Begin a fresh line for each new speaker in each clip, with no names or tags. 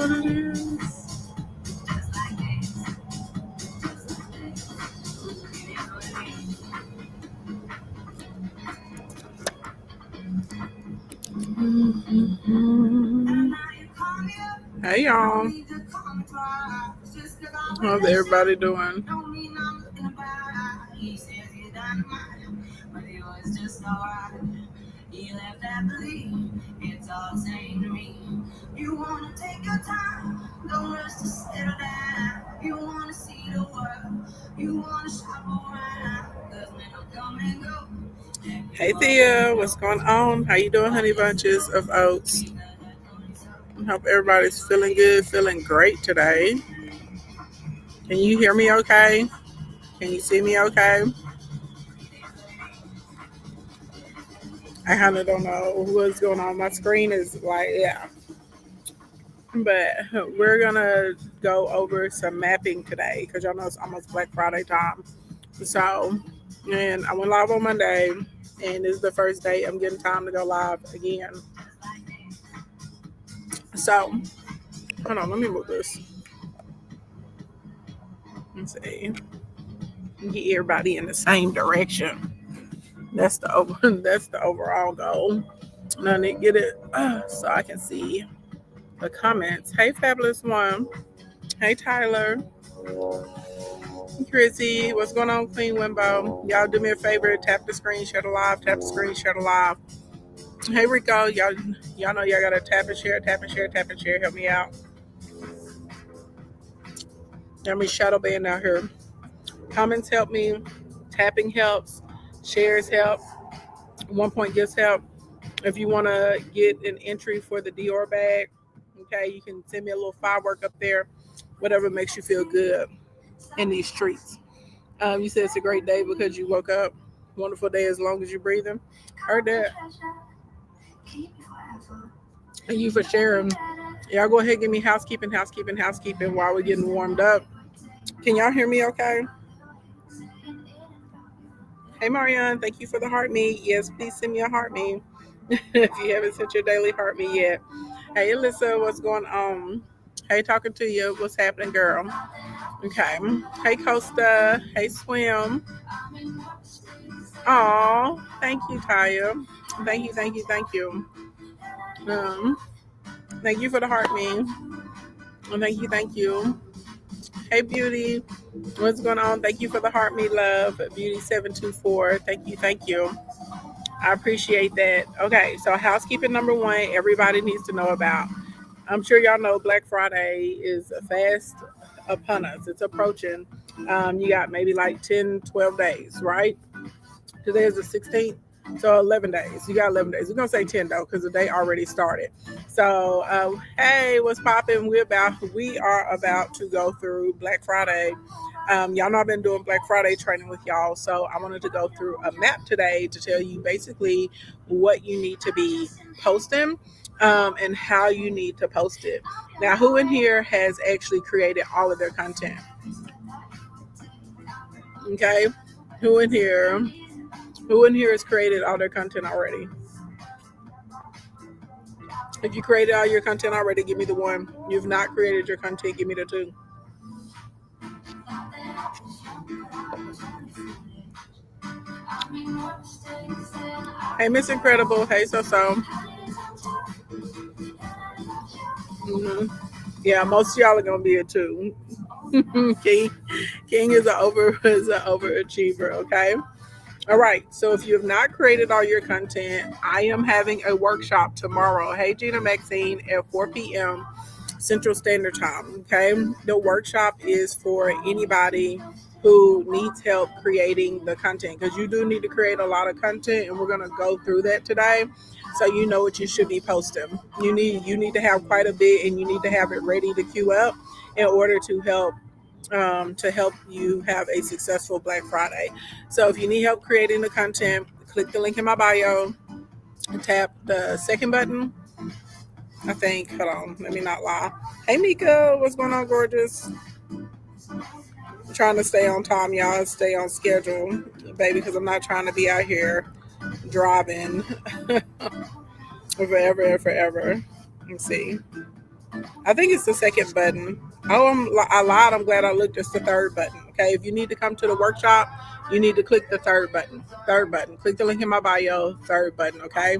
what it is. Hey y'all. How's everybody doing? Hey Thea, what's going on? How you doing, honey bunches of oats? I hope everybody's feeling good, feeling great today. Can you hear me okay? Can you see me okay? I kind of don't know what's going on. My screen is like, yeah. But we're going to go over some mapping today because y'all know it's almost Black Friday time. So, and I went live on Monday, and this is the first day I'm getting time to go live again. So, hold on, let me move this. Let's see. Get everybody in the same direction. That's the overall goal. And I need to get it so I can see the comments. Hey, Fabulous One. Hey, Tyler. Chrissy, what's going on, Queen Wimbo? Y'all do me a favor, tap the screen, share the live, tap the screen, share the live. Hey, Rico, y'all know y'all gotta tap and share, tap and share, tap and share. Help me out. Let me shadow band out here. Comments help me, tapping helps, shares help, 1 point gifts help. If you want to get an entry for the Dior bag, okay, you can send me a little firework up there, whatever makes you feel good in these streets. You said it's a great day because you woke up. Wonderful day as long as you're breathing. Heard that. Thank you for sharing. Y'all go ahead and give me housekeeping while we're getting warmed up. Can y'all hear me okay? Hey, Marianne, thank you for the heart me. Yes, please send me a heart me if you haven't sent your daily heart me yet. Hey, Alyssa, what's going on? Hey, talking to you. What's happening, girl? Okay. Hey, Costa. Hey, Swim. Oh, thank you, Taya. Thank you. Thank you for the heart me. Thank you. Hey, Beauty. What's going on? Thank you for the heart me, love. Beauty724. Thank you. I appreciate that. Okay, so housekeeping number one, everybody needs to know about. I'm sure y'all know Black Friday is fast upon us. It's approaching. You got maybe like 10, 12 days, right? Today is the 16th, so 11 days. You got 11 days. We're going to say 10, though, because the day already started. So, hey, what's popping? We are about to go through Black Friday. Y'all know I've been doing Black Friday training with y'all, so I wanted to go through a map today to tell you basically what you need to be posting and how you need to post it. Now, who in here has actually created all of their content? Okay, who in here has created all their content already? If you created all your content already, give me the 1. You've not created your content, give me the 2. Hey, Miss Incredible. Hey, so. Mm-hmm. Yeah, most of y'all are gonna be a 2. King is an overachiever. Okay. All right. So if you have not created all your content, I am having a workshop tomorrow. Hey, Gina Maxine at 4 p.m. Central Standard Time. Okay. The workshop is for anybody who needs help creating the content, because you do need to create a lot of content, and we're going to go through that today so you know what you should be posting. You need to have quite a bit, and you need to have it ready to queue up in order to help you have a successful Black Friday. So if you need help creating the content, click the link in my bio and tap the second button. I think, hold on, let me not lie. Hey Mika, what's going on, gorgeous? I'm trying to stay on time, y'all, stay on schedule, baby, because I'm not trying to be out here driving forever. Let's see. I think it's the second button. Oh, I lied. I'm glad I looked. It's the third button. Okay. If you need to come to the workshop, you need to click the third button. Third button. Click the link in my bio. Third button. Okay.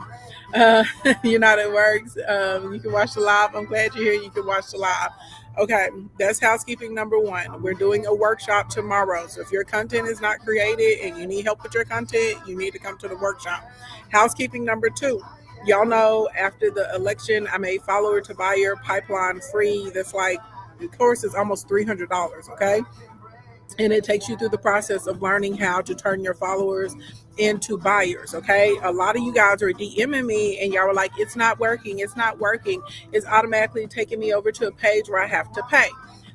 Uh, you know how it works. You can watch the live. I'm glad you're here. You can watch the live. Okay. That's housekeeping number one. We're doing a workshop tomorrow. So if your content is not created and you need help with your content, you need to come to the workshop. Housekeeping number two. Y'all know after the election, I made follower to buyer pipeline free. That's like, the course is almost $300. Okay. And it takes you through the process of learning how to turn your followers into buyers. Okay. A lot of you guys are DMing me and y'all were like, it's not working. It's not working. It's automatically taking me over to a page where I have to pay.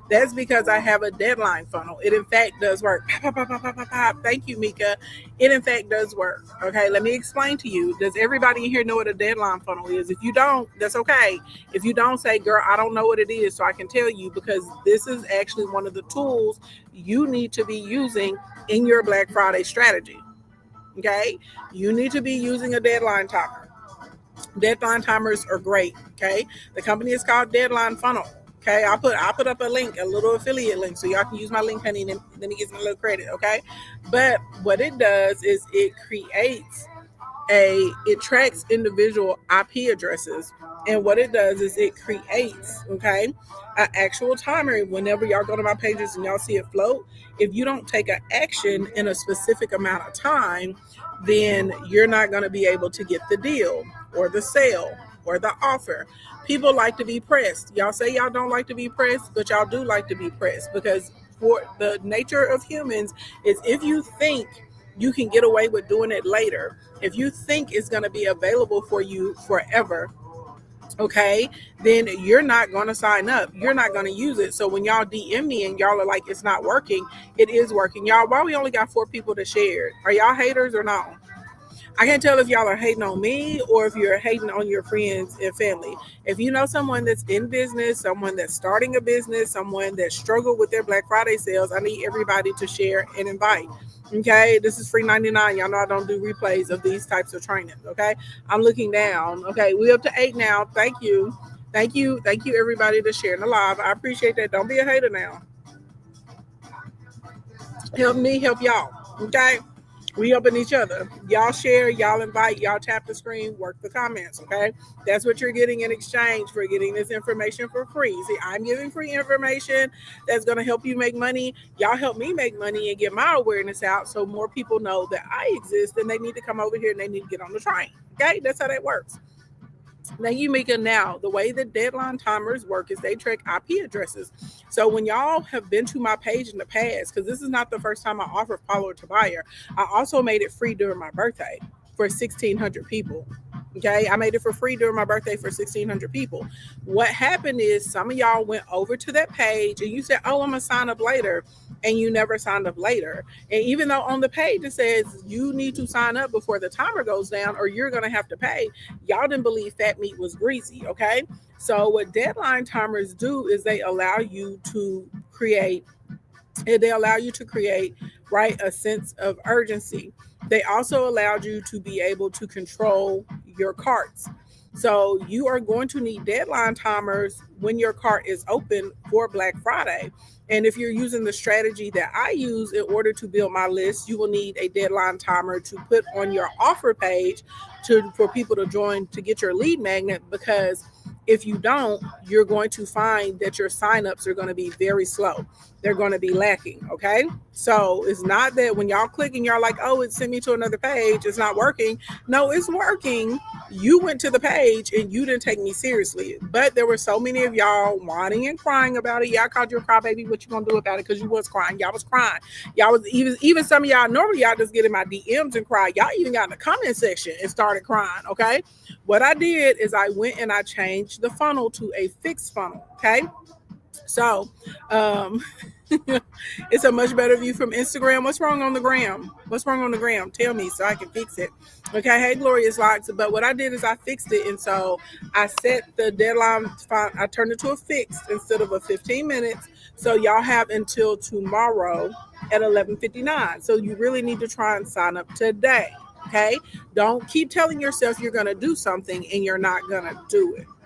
That's because I have a deadline funnel. It in fact does work. Pop, pop, pop, pop, pop, pop. Thank you, Mika. It in fact does work. Okay, let me explain to you. Does everybody in here know what a deadline funnel is? If you don't, that's okay. If you don't, say, girl, I don't know what it is, so I can tell you, because this is actually one of the tools you need to be using in your Black Friday strategy. Okay, you need to be using a deadline timer. Deadline timers are great. Okay, the company is called Deadline Funnel. Okay, I'll put up a link, a little affiliate link, so y'all can use my link, honey, and then it gives me a little credit. Okay, but what it does is it tracks individual IP addresses, and what it does is it creates, okay, an actual timer. Whenever y'all go to my pages and y'all see it float, if you don't take an action in a specific amount of time, then you're not going to be able to get the deal or the sale or the offer. People like to be pressed. Y'all say y'all don't like to be pressed, but y'all do like to be pressed, because for the nature of humans is, if you think you can get away with doing it later, if you think it's going to be available for you forever, okay, then you're not going to sign up. You're not going to use it. So when y'all DM me and y'all are like, it's not working, it is working. Y'all, why we only got 4 people to share it? Are y'all haters or not? I can't tell if y'all are hating on me or if you're hating on your friends and family. If you know someone that's in business, someone that's starting a business, someone that struggled with their Black Friday sales, I need everybody to share and invite. Okay, this is free 99. Y'all know I don't do replays of these types of trainings. Okay, I'm looking down. Okay, we up to 8 now. Thank you. Thank you. Thank you, everybody, to share in the live. I appreciate that. Don't be a hater now. Help me help y'all. Okay, we helping each other. Y'all share, y'all invite, y'all tap the screen, work the comments. Okay, that's what you're getting in exchange for getting this information for free. See, I'm giving free information that's going to help you make money. Y'all help me make money and get my awareness out, so more people know that I exist and they need to come over here and they need to get on the train. Okay, that's how that works. Now you make it. Now the way the deadline timers work is they track IP addresses. So when y'all have been to my page in the past, because this is not the first time I offered follower to buyer, I also made it free during my birthday for 1,600 people. Okay, I made it for free during my birthday for 1,600 people. What happened is some of y'all went over to that page and you said, oh, I'm gonna sign up later, and you never signed up later. And even though on the page it says you need to sign up before the timer goes down or you're gonna have to pay, y'all didn't believe fat meat was greasy. Okay, so what deadline timers do is they allow you to create, right, a sense of urgency. They also allowed you to be able to control your carts. So you are going to need deadline timers when your cart is open for Black Friday. And if you're using the strategy that I use in order to build my list, you will need a deadline timer to put on your offer page for people to join to get your lead magnet, because if you don't, you're going to find that your signups are going to be very slow. They're going to be lacking. Okay. So it's not that when y'all click and y'all like, oh, it sent me to another page, it's not working. No, it's working. You went to the page and you didn't take me seriously. But there were so many of y'all whining and crying about it. Y'all called you a crybaby. What you gonna do about it? Because you was crying. Y'all was crying. Y'all was even some of y'all, normally y'all just get in my DMs and cry. Y'all even got in the comment section and started crying. Okay. What I did is I went and I changed the funnel to a fixed funnel. Okay. So it's a much better view from Instagram. What's wrong on the gram? What's wrong on the gram? Tell me so I can fix it. Okay. Hey, Glorious Locks. But what I did is I fixed it. And so I set the deadline. I turned it to a fixed instead of a 15 minutes. So y'all have until tomorrow at 11:59. So you really need to try and sign up today. Okay. Don't keep telling yourself you're going to do something and you're not going to do it.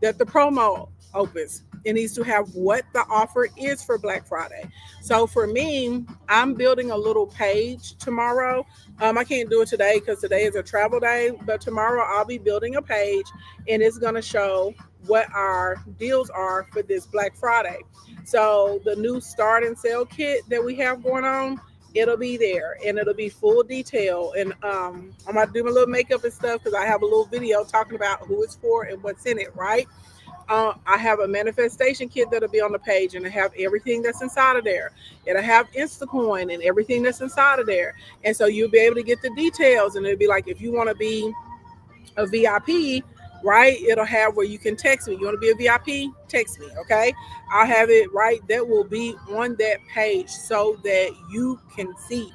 that the promo opens. It needs to have what the offer is for Black Friday. So for me, I'm building a little page tomorrow. I can't do it today because today is a travel day, but tomorrow I'll be building a page and it's going to show what our deals are for this Black Friday. So the new start and sell kit that we have going on, it'll be there and it'll be full detail. And I'm about to do my little makeup and stuff because I have a little video talking about who it's for and what's in it, right? I have a manifestation kit that'll be on the page and I have everything that's inside of there. It'll have Instacoin and everything that's inside of there. And so you'll be able to get the details and it'll be like if you want to be a VIP, right? It'll have where you can text me. You want to be a VIP? Text me, okay? I'll have it right. That will be on that page so that you can see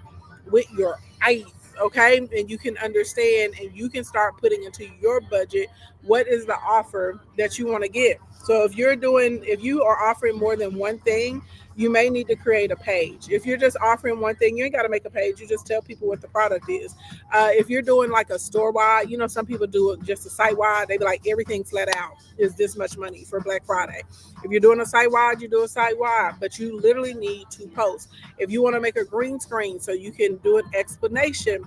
with your eyes, okay? And you can understand and you can start putting into your budget what is the offer that you want to get. So if you are offering more than one thing, you may need to create a page. If you're just offering one thing, you ain't got to make a page. You just tell people what the product is. If you're doing like a store wide, some people do it just a site wide. They be like everything flat out is this much money for Black Friday. If you're doing a site wide, you do a site wide, but you literally need to post. If you want to make a green screen so you can do an explanation,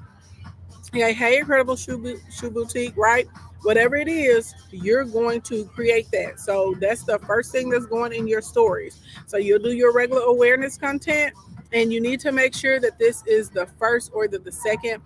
hey, Incredible Shoe Boutique, right? Whatever it is, you're going to create that. So that's the first thing that's going in your stories. So you'll do your regular awareness content, and you need to make sure that this is the first or the second.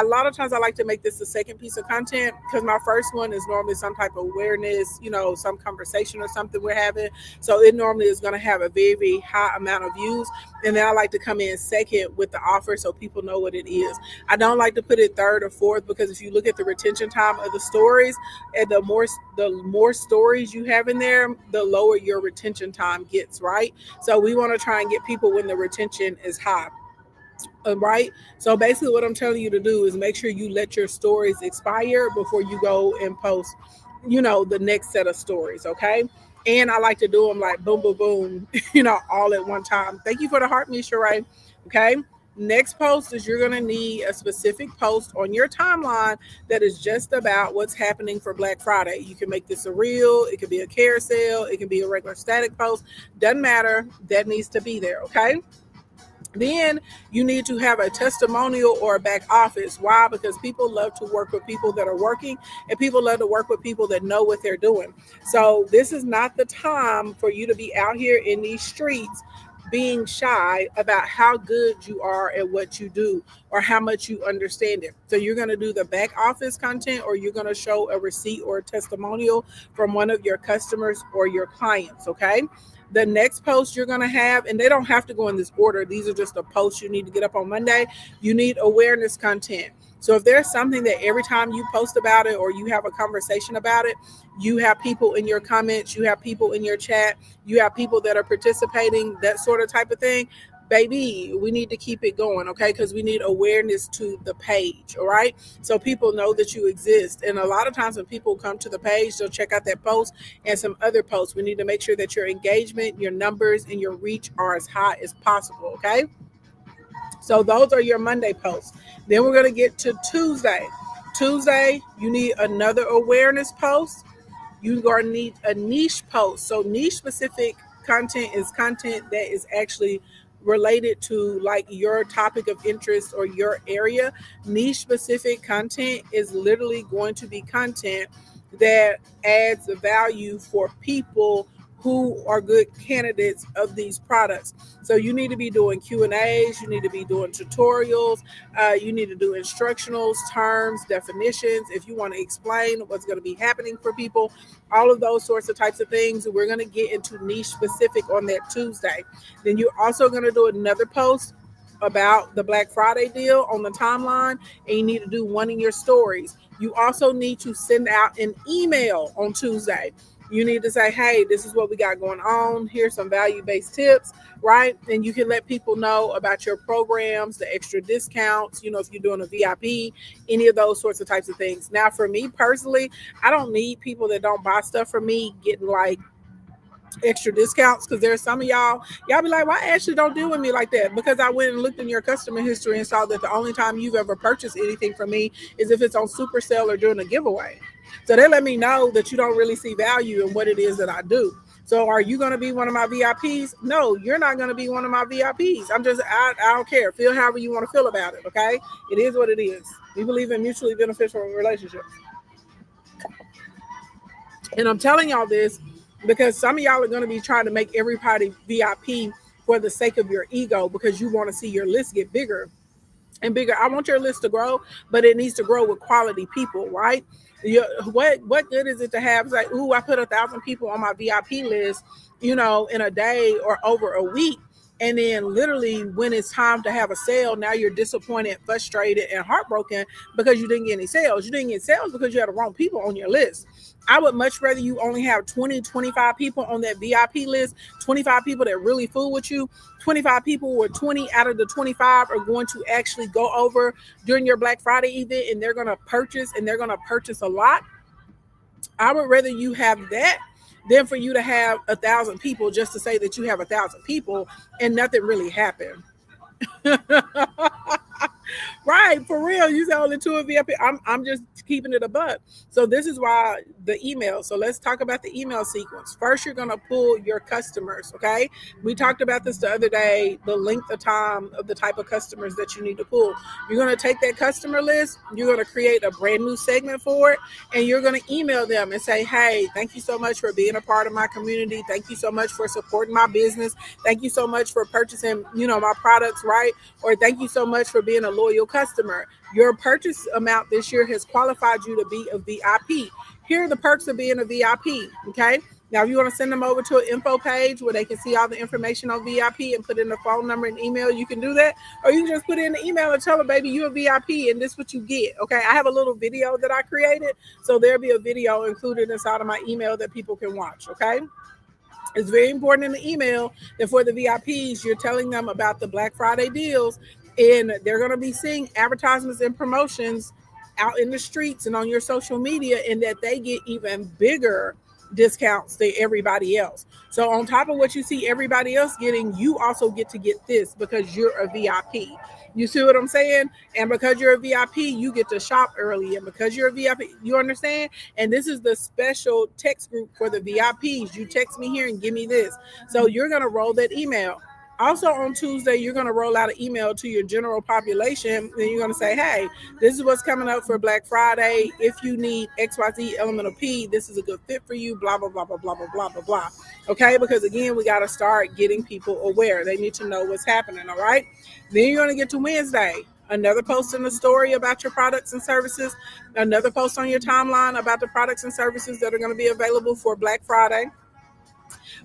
A lot of times I like to make this the second piece of content because my first one is normally some type of awareness, some conversation or something we're having. So it normally is going to have a very, very high amount of views. And then I like to come in second with the offer so people know what it is. I don't like to put it third or fourth because if you look at the retention time of the stories, and the more stories you have in there, the lower your retention time gets, right? So we want to try and get people when the retention is high. Right. So basically, what I'm telling you to do is make sure you let your stories expire before you go and post, the next set of stories. Okay. And I like to do them like boom, boom, boom, all at one time. Thank you for the heart, Misha. Right. Okay. Next post is you're going to need a specific post on your timeline that is just about what's happening for Black Friday. You can make this a reel, it could be a carousel, it can be a regular static post. Doesn't matter. That needs to be there. Okay. Then you need to have a testimonial or a back office. Why? Because people love to work with people that are working and people love to work with people that know what they're doing. So this is not the time for you to be out here in these streets being shy about how good you are at what you do or how much you understand it. So you're going to do the back office content or you're going to show a receipt or a testimonial from one of your customers or your clients, okay? The next post you're going to have, and they don't have to go in this order. These are just the posts you need to get up on Monday. You need awareness content. So if there's something that every time you post about it or you have a conversation about it, you have people in your comments, you have people in your chat, you have people that are participating, that sort of type of thing, baby, we need to keep it going, okay? Because we need awareness to the page, all right? So people know that you exist. And a lot of times when people come to the page, they'll check out that post and some other posts. We need to make sure that your engagement, your numbers, and your reach are as high as possible, okay? So those are your Monday posts. Then we're going to get to Tuesday. Tuesday, you need another awareness post. You're going to need a niche post. So niche specific content is content that is actually related to like your topic of interest or your area. Niche specific content is literally going to be content that adds value for people who are good candidates of these products. So you need to be doing Q&As, you need to be doing tutorials, you need to do instructionals, terms, definitions. If you want to explain what's going to be happening for people, all of those sorts of types of things. We're going to get into niche specific on that Tuesday. Then you're also going to do another post about the Black Friday deal on the timeline, and you need to do one in your stories. You also need to send out an email on Tuesday. You need to say, hey, this is what we got going on. Here's some value-based tips, right? And you can let people know about your programs, the extra discounts, if you're doing a VIP, any of those sorts of types of things. Now, for me personally, I don't need people that don't buy stuff from me getting like extra discounts, because there's some of y'all be like, why Ashley don't deal with me like that? Because I went and looked in your customer history and saw that the only time you've ever purchased anything from me is if it's on super sale or during a giveaway. So they let me know that you don't really see value in what it is that I do. So are you going to be one of my VIPs? No, you're not going to be one of my VIPs. I don't care. Feel however you want to feel about it. Okay. It is what it is. We believe in mutually beneficial relationships. And I'm telling y'all this because some of y'all are going to be trying to make everybody VIP for the sake of your ego, because you want to see your list get bigger and bigger. I want your list to grow, but it needs to grow with quality people, right? What good is it to have like, ooh, I put 1,000 people on my VIP list, in a day or over a week, and then literally when it's time to have a sale, now you're disappointed, frustrated, and heartbroken because you didn't get any sales. You didn't get sales because you had the wrong people on your list. I would much rather you only have 20, 25 people on that VIP list, 25 people that really fool with you, 25 people where 20 out of the 25 are going to actually go over during your Black Friday event and they're going to purchase a lot. I would rather you have that than for you to have 1,000 people just to say that you have 1,000 people and nothing really happened. Right, for real. You said only two of VIP. I'm just keeping it a buck. So this is why the email. So let's talk about the email sequence. First, you're gonna pull your customers. Okay, we talked about this the other day. The length of time of the type of customers that you need to pull. You're gonna take that customer list. You're gonna create a brand new segment for it, and you're gonna email them and say, "Hey, thank you so much for being a part of my community. Thank you so much for supporting my business. Thank you so much for purchasing, my products, right? Or thank you so much for being a loyal customer. Your purchase amount this year has qualified you to be a VIP. Here are the perks of being a VIP." Okay. Now, if you want to send them over to an info page where they can see all the information on VIP and put in the phone number and email, you can do that. Or you can just put in the email and tell them, baby, you're a VIP and this is what you get. Okay. I have a little video that I created. So there'll be a video included inside of my email that people can watch. Okay. It's very important in the email that for the VIPs, you're telling them about the Black Friday deals, and they're going to be seeing advertisements and promotions out in the streets and on your social media, and that they get even bigger discounts than everybody else. So on top of what you see everybody else getting, you also get to get this because you're a VIP. You see what I'm saying? And because you're a VIP, you get to shop early. And because you're a VIP, you understand? And this is the special text group for the VIPs. You text me here and give me this. So you're going to roll that email. Also on Tuesday, you're going to roll out an email to your general population, and you're going to say, hey, this is what's coming up for Black Friday. If you need XYZ element of P, this is a good fit for you, blah, blah, blah, blah, blah, blah, blah, blah, blah. Okay, because again, we got to start getting people aware. They need to know what's happening, all right? Then you're going to get to Wednesday. Another post in the story about your products and services. Another post on your timeline about the products and services that are going to be available for Black Friday.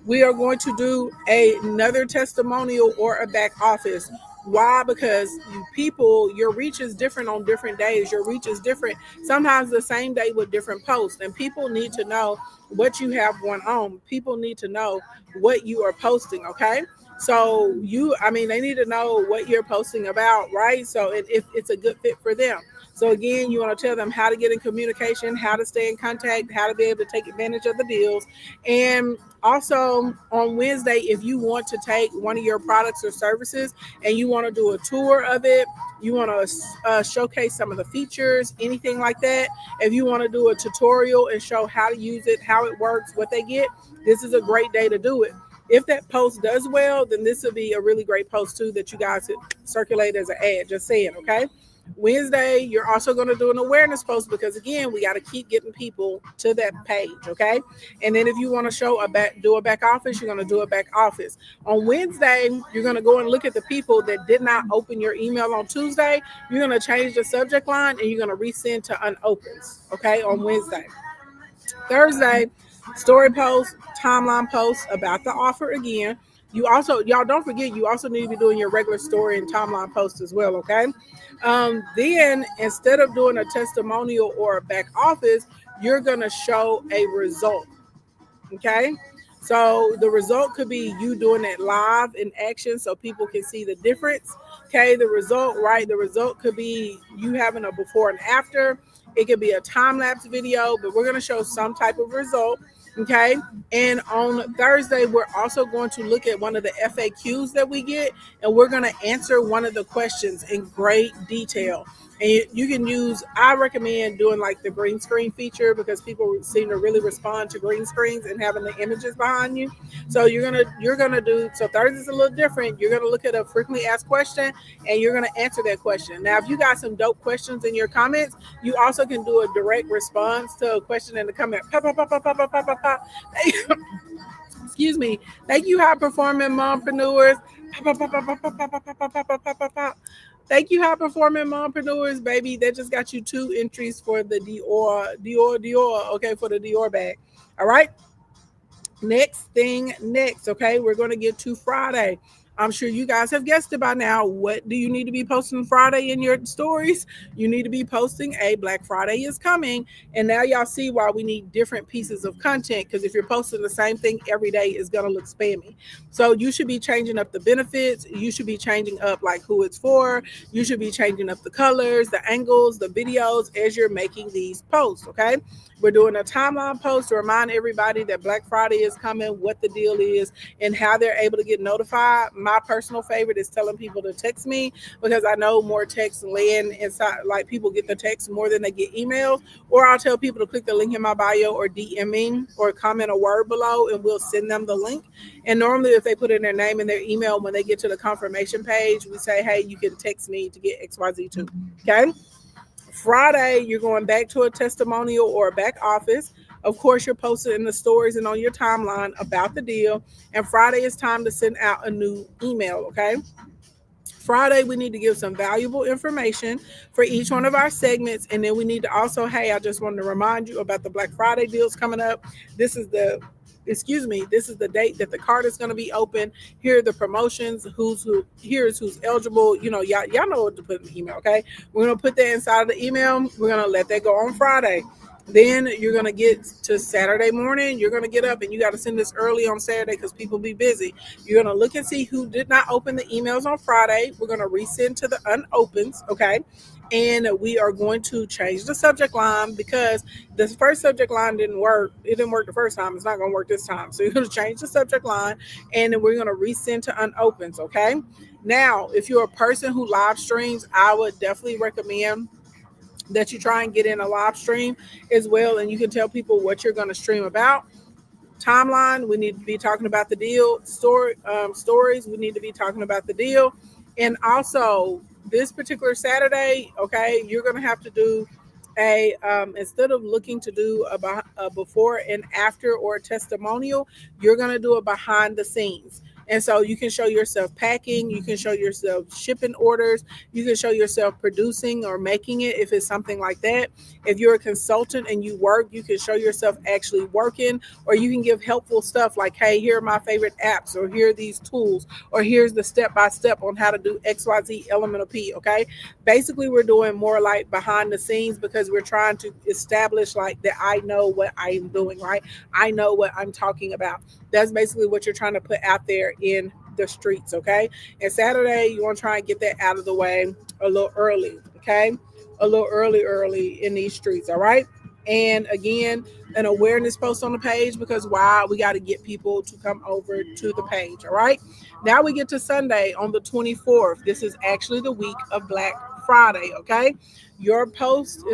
We are going to do another testimonial or a back office. Why? Because your reach is different on different days. Your reach is different, sometimes the same day with different posts. And people need to know what you have going on. People need to know what you are posting, okay? So they need to know what you're posting about, right? So if it's a good fit for them. So again, you want to tell them how to get in communication, how to stay in contact, how to be able to take advantage of the deals. And also on Wednesday, if you want to take one of your products or services and you want to do a tour of it, you want to showcase some of the features, anything like that. If you want to do a tutorial and show how to use it, how it works, what they get, this is a great day to do it. If that post does well, then this will be a really great post too that you guys could circulate as an ad. Just saying, okay? Wednesday, you're also going to do an awareness post because again, we got to keep getting people to that page, okay? And then if you want to do a back office, you're going to do a back office. On Wednesday, you're going to go and look at the people that did not open your email on Tuesday. You're going to change the subject line and you're going to resend to unopens, okay, on Wednesday. Thursday, story post, timeline post about the offer again. Y'all don't forget, you also need to be doing your regular story and timeline post as well, okay? Then instead of doing a testimonial or a back office, you're going to show a result, okay? So the result could be you doing it live in action so people can see the difference, okay? The result could be you having a before and after. It could be a time-lapse video, but we're going to show some type of result. Okay. And on Thursday, we're also going to look at one of the FAQs that we get, and we're going to answer one of the questions in great detail. And you can use, I recommend doing like the green screen feature because people seem to really respond to green screens and having the images behind you. So you're gonna do, so Thursday's a little different. You're gonna look at a frequently asked question and you're gonna answer that question. Now, if you got some dope questions in your comments, you also can do a direct response to a question in the comment. Pop, pop, pop, pop, pop, pop, pop, pop. Excuse me. Thank you, high performing mompreneurs. Pop, pop, pop, pop, pop, pop, pop, pop, pop, pop, pop, pop, pop. Thank you, high performing mompreneurs, baby. That just got you 2 entries for the Dior. Okay, for the Dior bag. All right. Next. Okay, we're going to get to Friday. I'm sure you guys have guessed it by now. What do you need to be posting Friday in your stories? You need to be posting a Black Friday is coming. And now y'all see why we need different pieces of content, because if you're posting the same thing every day, it's going to look spammy. So you should be changing up the benefits. You should be changing up like who it's for. You should be changing up the colors, the angles, the videos as you're making these posts. Okay. We're doing a timeline post to remind everybody that Black Friday is coming, what the deal is, and how they're able to get notified. My personal favorite is telling people to text me, because I know more texts land inside, like people get the text more than they get emails. Or I'll tell people to click the link in my bio or DM me or comment a word below and we'll send them the link. And normally if they put in their name and their email, when they get to the confirmation page, we say, hey, you can text me to get XYZ too. Okay. Friday, you're going back to a testimonial or a back office. Of course, you're posted in the stories and on your timeline about the deal. And Friday is time to send out a new email. Okay. Friday, we need to give some valuable information for each one of our segments. And then we need to also, hey, I just wanted to remind you about the Black Friday deals coming up. This is the this is the date that the card is going to be open. Here are the promotions. Here's who's eligible. Y'all know what to put in the email. Okay, we're going to put that inside of the email. We're going to let that go on Friday. Then you're going to get to Saturday morning. You're going to get up and you got to send this early on Saturday because people be busy. You're going to look and see who did not open the emails on Friday. We're going to resend to the unopens. Okay. And we are going to change the subject line because the first subject line didn't work. It didn't work the first time. It's not going to work this time. So you're going to change the subject line and then we're going to resend to unopens. Okay. Now, if you're a person who live streams, I would definitely recommend that you try and get in a live stream as well, and you can tell people what you're going to stream about. Timeline, we need to be talking about the deal. Stories, we need to be talking about the deal. And also this particular Saturday, okay, you're going to have to do a instead of looking to do a before and after or a testimonial, you're going to do a behind the scenes. And so you can show yourself packing, you can show yourself shipping orders, you can show yourself producing or making it if it's something like that. If you're a consultant and you work, you can show yourself actually working, or you can give helpful stuff like, hey, here are my favorite apps, or here are these tools, or here's the step by step on how to do XYZ Elemental P. Okay. Basically, we're doing more like behind the scenes because we're trying to establish like that I know what I am doing, right? I know what I'm talking about. That's basically what you're trying to put out there in the streets. Okay. And Saturday, you want to try and get that out of the way a little early. Okay. A little early in these streets. All right. And again, an awareness post on the page, because why? We got to get people to come over to the page. All right. Now we get to Sunday on the 24th. This is actually the week of Black Friday. Okay. Your posting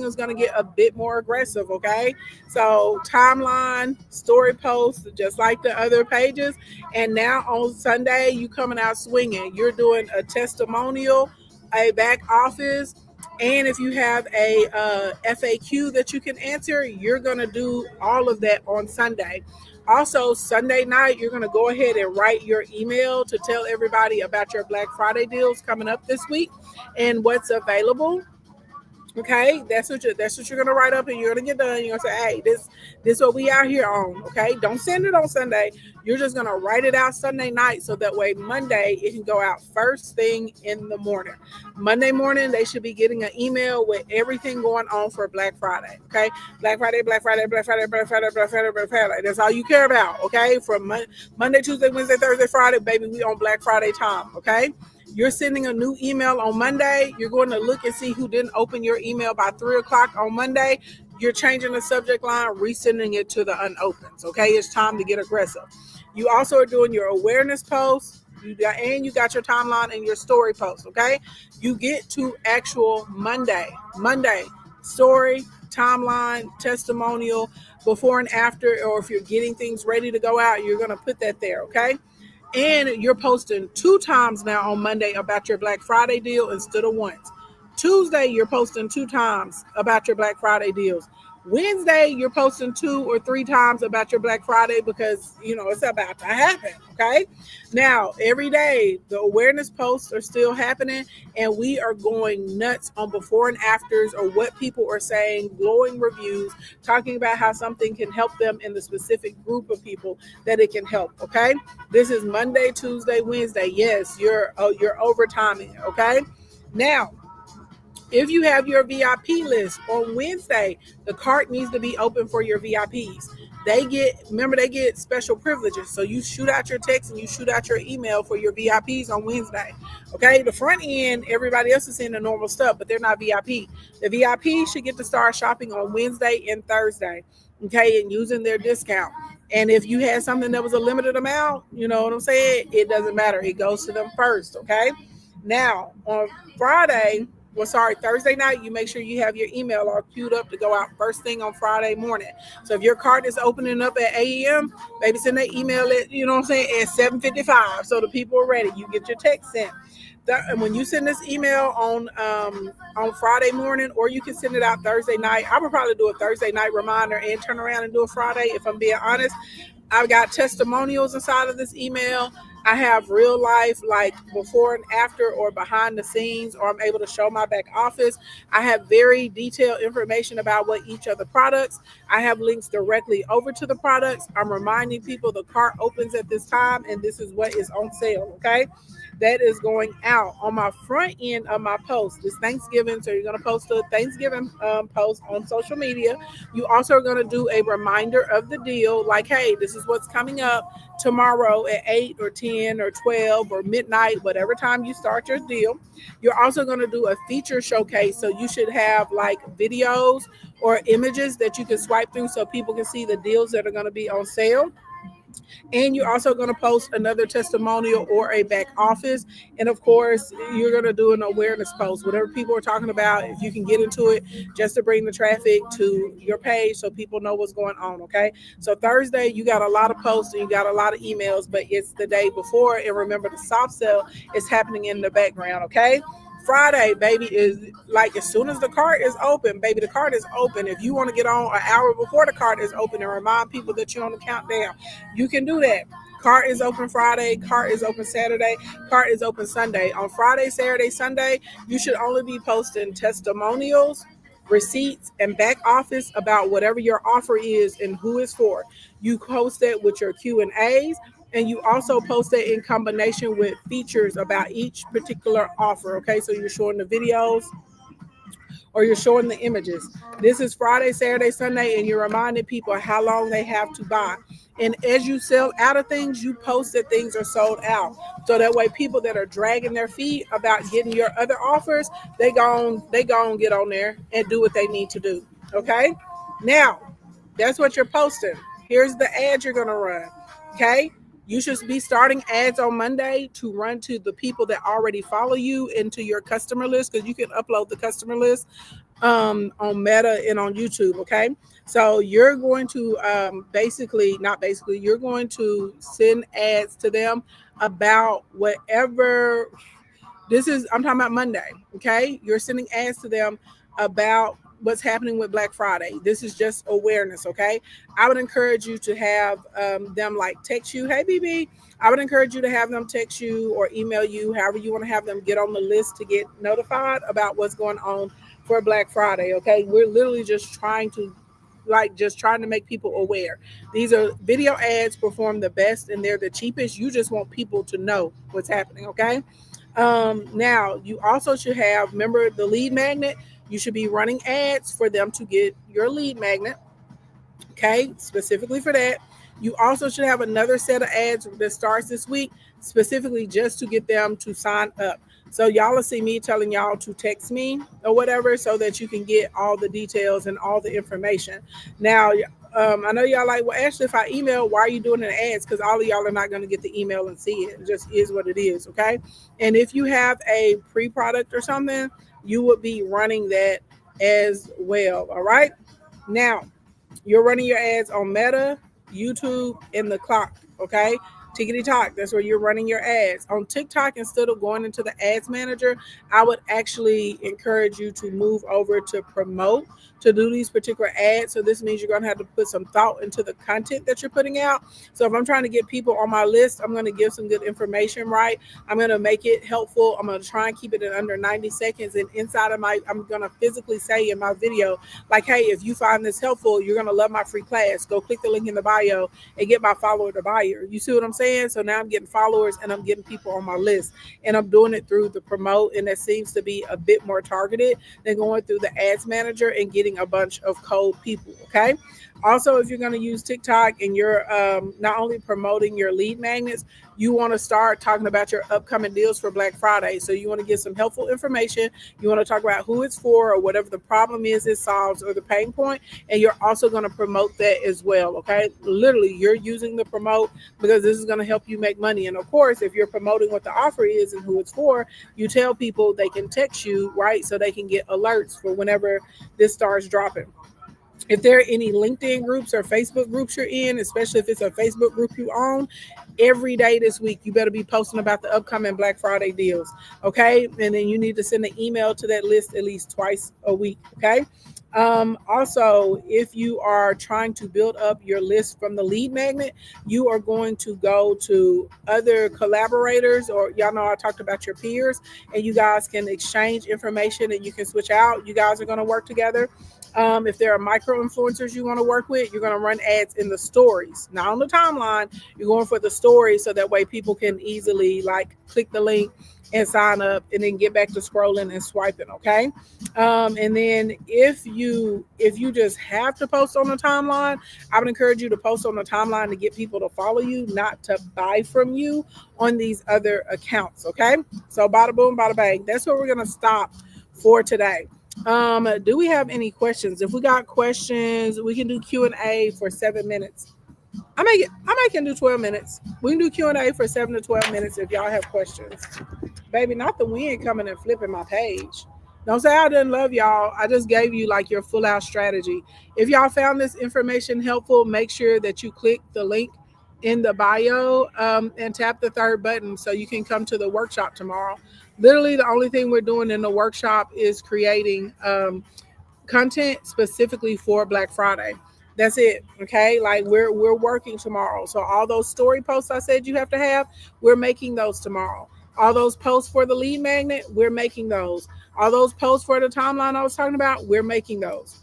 is going to get a bit more aggressive. Okay. So timeline, story posts, just like the other pages. And now on Sunday, you coming out swinging. You're doing a testimonial, a back office, and if you have a FAQ that you can answer, you're going to do all of that on Sunday. Also, Sunday night, you're going to go ahead and write your email to tell everybody about your Black Friday deals coming up this week and what's available. Okay, that's what you're gonna write up, and you're gonna get done. You're gonna say, "Hey, this what we out here on." Okay, don't send it on Sunday. You're just gonna write it out Sunday night, so that way Monday it can go out first thing in the morning. Monday morning they should be getting an email with everything going on for Black Friday. Okay, Black Friday, Black Friday, Black Friday, Black Friday, Black Friday, Black Friday. That's all you care about. Okay, from Monday, Tuesday, Wednesday, Thursday, Friday, baby, we on Black Friday time. Okay. You're sending a new email on Monday. You're going to look and see who didn't open your email by 3 o'clock on Monday. you're changing the subject line, resending it to the unopens. Okay, it's time to get aggressive. You also are doing your awareness posts. You got your timeline and your story post. Okay, you get to actual Monday story, timeline, testimonial, before and after, or if you're getting things ready to go out, you're gonna put that there. Okay, and you're posting 2 times now on Monday about your Black Friday deal instead of once. Tuesday, you're posting 2 times about your Black Friday deals. Wednesday, you're posting 2 or 3 times about your Black Friday because, it's about to happen. Okay. Now, every day, the awareness posts are still happening, and we are going nuts on before and afters or what people are saying, glowing reviews, talking about how something can help them in the specific group of people that it can help. Okay. This is Monday, Tuesday, Wednesday. Yes, you're overtiming. Okay. Now, if you have your VIP list on Wednesday, the cart needs to be open for your VIPs. They get special privileges. So you shoot out your text and you shoot out your email for your VIPs on Wednesday. Okay, the front end, everybody else is seeing the normal stuff, but they're not VIP. The VIP should get to start shopping on Wednesday and Thursday. Okay, and using their discount. And if you had something that was a limited amount, you know what I'm saying? It doesn't matter. It goes to them first. Okay. Now on Thursday night, you make sure you have your email all queued up to go out first thing on Friday morning. So if your cart is opening up at 8 a.m., maybe send an email at, at 7:55 so the people are ready. You get your text sent. And when you send this email on Friday morning, or you can send it out Thursday night, I would probably do a Thursday night reminder and turn around and do a Friday, if I'm being honest. I've got testimonials inside of this email. I have real life, like before and after, or behind the scenes, or I'm able to show my back office. I have very detailed information about what each of the products. I have links directly over to the products. I'm reminding people the cart opens at this time and this is what is on sale. Okay. That is going out on my front end of my post. It's Thanksgiving, so you're going to post a Thanksgiving post on social media. You also are going to do a reminder of the deal, like, hey, this is what's coming up tomorrow at 8 or 10 or 12 or midnight, whatever time you start your deal. You're also going to do a feature showcase, so you should have like videos or images that you can swipe through so people can see the deals that are going to be on sale. And you're also going to post another testimonial or a back office. And of course, you're going to do an awareness post, whatever people are talking about, if you can get into it, just to bring the traffic to your page so people know what's going on. Okay. So Thursday, you got a lot of posts and you got a lot of emails, but it's the day before. And remember, the soft sell is happening in the background. Okay. Friday, baby, is like as soon as the cart is open, baby, the cart is open. If you want to get on an hour before the cart is open and remind people that you're on the countdown, you can do that. Cart is open Friday, cart is open Saturday, cart is open Sunday. On Friday, Saturday, Sunday, you should only be posting testimonials, receipts, and back office about whatever your offer is and who it's for. You post that with your Q&As, and you also post it in combination with features about each particular offer. Okay, so you're showing the videos or you're showing the images. This is Friday, Saturday, Sunday, and you're reminding people how long they have to buy. And as you sell out of things, you post that things are sold out. So that way people that are dragging their feet about getting your other offers, they go on get on there and do what they need to do. Okay? Now, that's what you're posting. Here's the ad you're going to run. Okay? You should be starting ads on Monday to run to the people that already follow you into your customer list, because you can upload the customer list on Meta and on YouTube. Okay. So you're going to you're going to send ads to them about whatever. I'm talking about Monday. Okay. You're sending ads to them about what's happening with Black Friday. This is just awareness. Okay. I would encourage you to have them like text you, hey BB. I would encourage you to have them text you or email you, however you want to have them get on the list to get notified about what's going on for Black Friday. Okay. We're literally just trying to make people aware. These are video ads, perform the best and they're the cheapest. You just want people to know what's happening. Okay. Now you also should have, remember the lead magnet, you should be running ads for them to get your lead magnet. Okay. Specifically for that. You also should have another set of ads that starts this week, specifically just to get them to sign up. So y'all will see me telling y'all to text me or whatever so that you can get all the details and all the information. Now, I know y'all like, well, Ashley, if I email, why are you doing the ads? Because all of y'all are not going to get the email and see it. It just is what it is, okay? And if you have a pre-product or something, you would be running that as well, all right? Now, you're running your ads on Meta, YouTube, and the clock. Okay. Tickety Talk, that's where you're running your ads. On TikTok, instead of going into the ads manager, I would actually encourage you to move over to promote to do these particular ads. So this means you're going to have to put some thought into the content that you're putting out. So if I'm trying to get people on my list, I'm going to give some good information, right? I'm going to make it helpful. I'm going to try and keep it in under 90 seconds. And inside of I'm going to physically say in my video, like, hey, if you find this helpful, you're going to love my free class. Go click the link in the bio and get my follower to buyer. You see what I'm saying? So now I'm getting followers and I'm getting people on my list. And I'm doing it through the promote. And that seems to be a bit more targeted than going through the ads manager and getting a bunch of cold people. Okay. Also, if you're going to use TikTok and you're not only promoting your lead magnets, you want to start talking about your upcoming deals for Black Friday. So you want to get some helpful information. You want to talk about who it's for or whatever the problem is it solves or the pain point. And you're also going to promote that as well. Okay. Literally, you're using the promote because this is going to help you make money. And of course, if you're promoting what the offer is and who it's for, you tell people they can text you, right? So they can get alerts for whenever this starts dropping. If there are any LinkedIn groups or Facebook groups you're in, especially if it's a Facebook group you own, every day this week you better be posting about the upcoming Black Friday deals. Okay. And then you need to send an email to that list at least twice a week. Okay. Also, if you are trying to build up your list from the lead magnet, you are going to go to other collaborators, or y'all know I talked about your peers, and you guys can exchange information and you can switch out. You guys are going to work together. If there are micro influencers you want to work with, you're going to run ads in the stories, not on the timeline. You're going for the stories so that way people can easily like click the link and sign up and then get back to scrolling and swiping. Okay. And then if you just have to post on the timeline, I would encourage you to post on the timeline to get people to follow you, not to buy from you on these other accounts. Okay. So bada boom, bada bang. That's where we're going to stop for today. Do we have any questions? If we got questions, we can do Q&A for 7 minutes. I might can do 12 minutes. We can do Q&A for 7 to 12 minutes if y'all have questions. Baby, not the wind coming and flipping my page. Don't say I didn't love y'all. I just gave you like your full out strategy. If y'all found this information helpful, make sure that you click the link in the bio and tap the third button so you can come to the workshop tomorrow. Literally, the only thing we're doing in the workshop is creating content specifically for Black Friday. That's it. Okay. Like we're working tomorrow. So all those story posts I said you have to have, we're making those tomorrow. All those posts for the lead magnet, we're making those. All those posts for the timeline I was talking about, we're making those.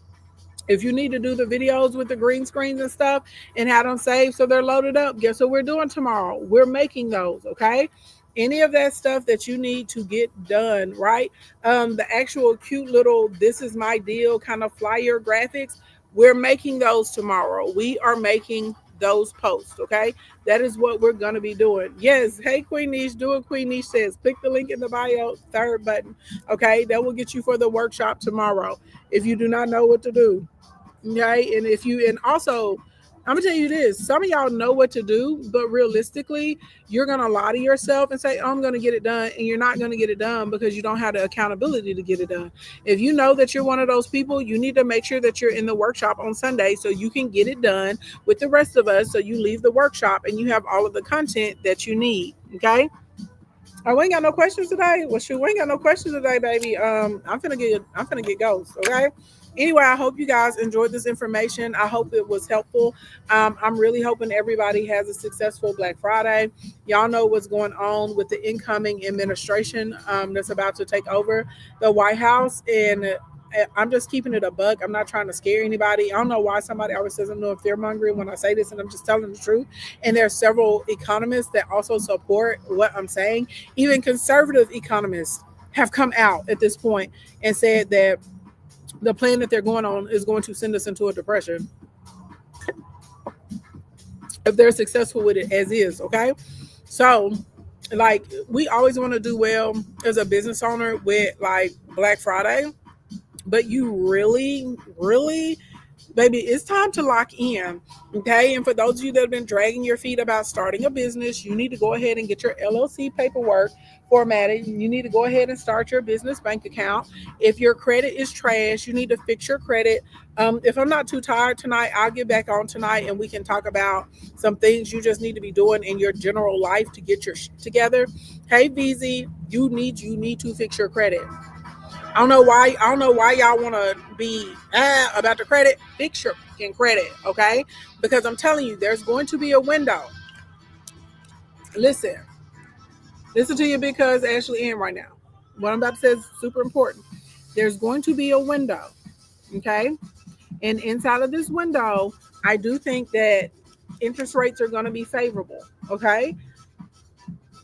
If you need to do the videos with the green screens and stuff and have them saved so they're loaded up, guess what we're doing tomorrow? We're making those. Okay. Any of that stuff that you need to get done, right? The actual cute little "this is my deal" kind of flyer graphics, we're making those tomorrow. We are making those posts. Okay. That is what we're going to be doing. Yes. Hey, Queen Niche, do what Queen Niche says. Click the link in the bio, third button. Okay. That will get you for the workshop tomorrow if you do not know what to do. Okay. And also, I'm gonna tell you this, some of y'all know what to do, but realistically, you're gonna lie to yourself and say, oh, I'm gonna get it done, and you're not gonna get it done because you don't have the accountability to get it done. If you know that you're one of those people, you need to make sure that you're in the workshop on Sunday so you can get it done with the rest of us. So you leave the workshop and you have all of the content that you need. Okay. Oh, we ain't got no questions today. Well, shoot, we ain't got no questions today, baby. I'm finna get ghosts. Okay. Anyway, I hope you guys enjoyed this information. I hope it was helpful. I'm really hoping everybody has a successful Black Friday. Y'all know what's going on with the incoming administration that's about to take over the White House, and I'm just keeping it a buck. I'm not trying to scare anybody. I don't know why somebody always says I'm doing fear mongering when I say this, and I'm just telling the truth. And there are several economists that also support what I'm saying. Even conservative economists have come out at this point and said that the plan that they're going on is going to send us into a depression if they're successful with it as is. Okay. So like we always want to do well as a business owner with like Black Friday, but you really, baby, it's time to lock in. Okay. And for those of you that have been dragging your feet about starting a business, you need to go ahead and get your LLC paperwork formatted. You need to go ahead and start your business bank account. If your credit is trash, you need to fix your credit. If I'm not too tired tonight, I'll get back on tonight and we can talk about some things you just need to be doing in your general life to get your shit together. Hey, VZ, you need to fix your credit. I don't know why y'all want to be about the credit. Fix your fucking credit, okay? Because I'm telling you, there's going to be a window. Listen, listen to your big cuz Ashley in right now. What I'm about to say is super important. There's going to be a window, okay? And inside of this window, I do think that interest rates are going to be favorable, okay?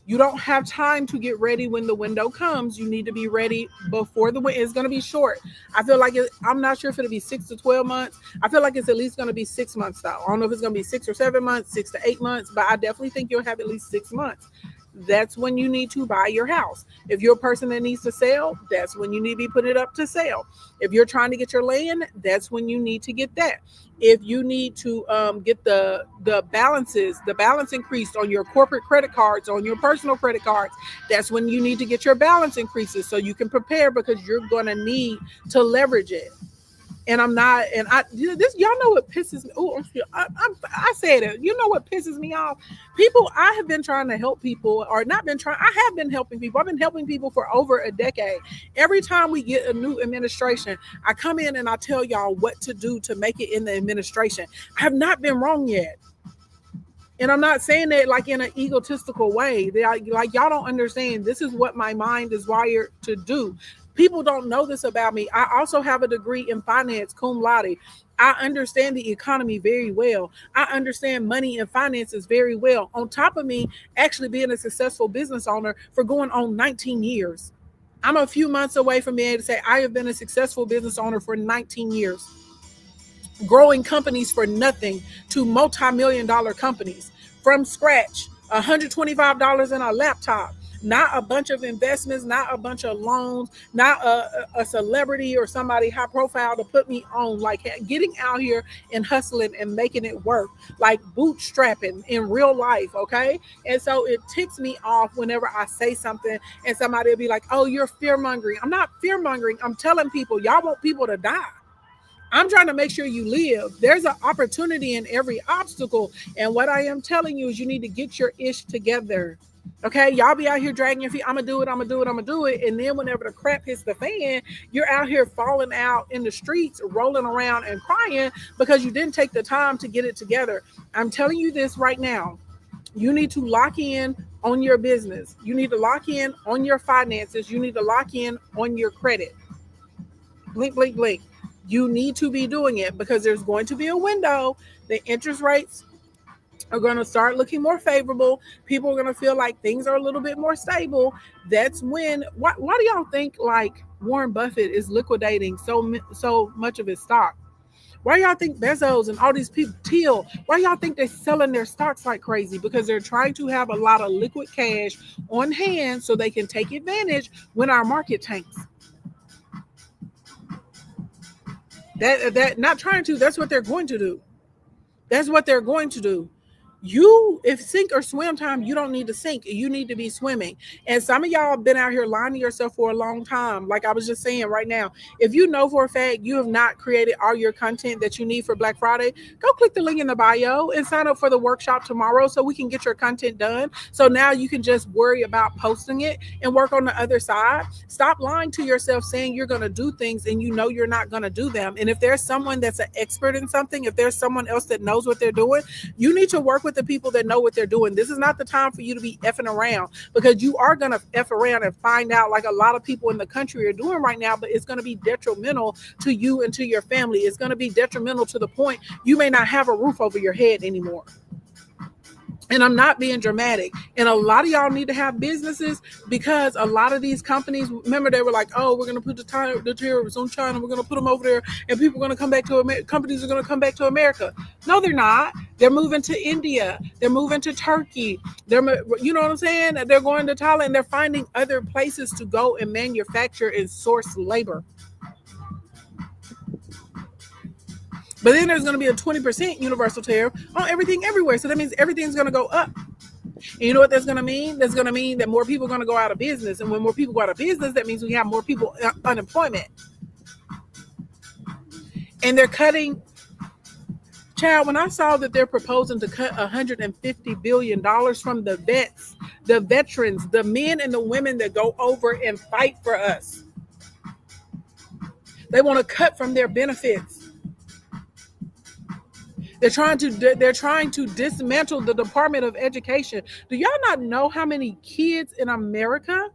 You don't have time to get ready when the window comes. You need to be ready before the window. It's going to be short. I feel like I'm not sure if it'll be 6 to 12 months. I feel like it's at least going to be 6 months though. I don't know if it's going to be 6 or 7 months, 6 to 8 months, but I definitely think you'll have at least 6 months. That's when you need to buy your house. If you're a person that needs to sell, that's when you need to be putting it up to sell. If you're trying to get your land, that's when you need to get that. If you need to get the balance increased on your corporate credit cards, on your personal credit cards, that's when you need to get your balance increases so you can prepare because you're going to need to leverage it. And I'm not, and I this y'all know what pisses me. Oh, I said it. You know what pisses me off? People, I have been trying to help people, or not been trying. I have been helping people. I've been helping people for over a decade. Every time we get a new administration, I come in and I tell y'all what to do to make it in the administration. I have not been wrong yet. And I'm not saying that like in an egotistical way. Like y'all don't understand. This is what my mind is wired to do. People don't know this about me. I also have a degree in finance, cum laude. I understand the economy very well. I understand money and finances very well. On top of me actually being a successful business owner for going on 19 years. I'm a few months away from being able to say I have been a successful business owner for 19 years, growing companies for nothing to multi-million dollar companies from scratch. $125 in a laptop, not a bunch of investments, not a bunch of loans, not a celebrity or somebody high profile to put me on, like getting out here and hustling and making it work, like bootstrapping in real life, okay? And so it ticks me off whenever I say something and somebody will be like, oh, you're fear mongering. I'm not fear mongering. I'm telling people, y'all want people to die. I'm trying to make sure you live. There's an opportunity in every obstacle. And what I am telling you is you need to get your ish together. Okay, y'all be out here dragging your feet. I'm gonna do it. I'm gonna do it. I'm gonna do it. And then whenever the crap hits the fan, you're out here falling out in the streets, rolling around and crying because you didn't take the time to get it together. I'm telling you this right now. You need to lock in on your business. You need to lock in on your finances. You need to lock in on your credit. Blink, blink, blink. You need to be doing it because there's going to be a window. The interest rates are going to start looking more favorable. People are going to feel like things are a little bit more stable. That's when, why do y'all think like Warren Buffett is liquidating so much of his stock? Why y'all think Bezos and all these people, Teal, why y'all think they're selling their stocks like crazy? Because they're trying to have a lot of liquid cash on hand so they can take advantage when our market tanks. That not trying to, that's what they're going to do. That's what they're going to do. You, if sink or swim time, you don't need to sink. You need to be swimming. And some of y'all have been out here lying to yourself for a long time. Like I was just saying right now, if you know for a fact you have not created all your content that you need for Black Friday, go click the link in the bio and sign up for the workshop tomorrow so we can get your content done. So now you can just worry about posting it and work on the other side. Stop lying to yourself saying you're going to do things and you know you're not going to do them. And if there's someone that's an expert in something, if there's someone else that knows what they're doing, you need to work with the people that know what they're doing. This is not the time for you to be effing around because you are going to F around and find out like a lot of people in the country are doing right now, but it's going to be detrimental to you and to your family. It's going to be detrimental to the point you may not have a roof over your head anymore. And I'm not being dramatic. And a lot of y'all need to have businesses, because a lot of these companies, remember, they were like, oh, we're going to put the tariffs on China. We're going to put them over there, and people are going to come back to America. Companies are going to come back to America. No, they're not. They're moving to India. They're moving to Turkey. You know what I'm saying? They're going to Thailand. They're finding other places to go and manufacture and source labor. But then there's going to be a 20% universal tariff on everything everywhere. So that means everything's going to go up. And you know what that's going to mean? That's going to mean that more people are going to go out of business. And when more people go out of business, that means we have more people unemployment. And they're cutting. Child, when I saw that they're proposing to cut $150 billion from the vets, the veterans, the men and the women that go over and fight for us, they want to cut from their benefits. They're trying to dismantle the Department of Education. Do y'all not know how many kids in America,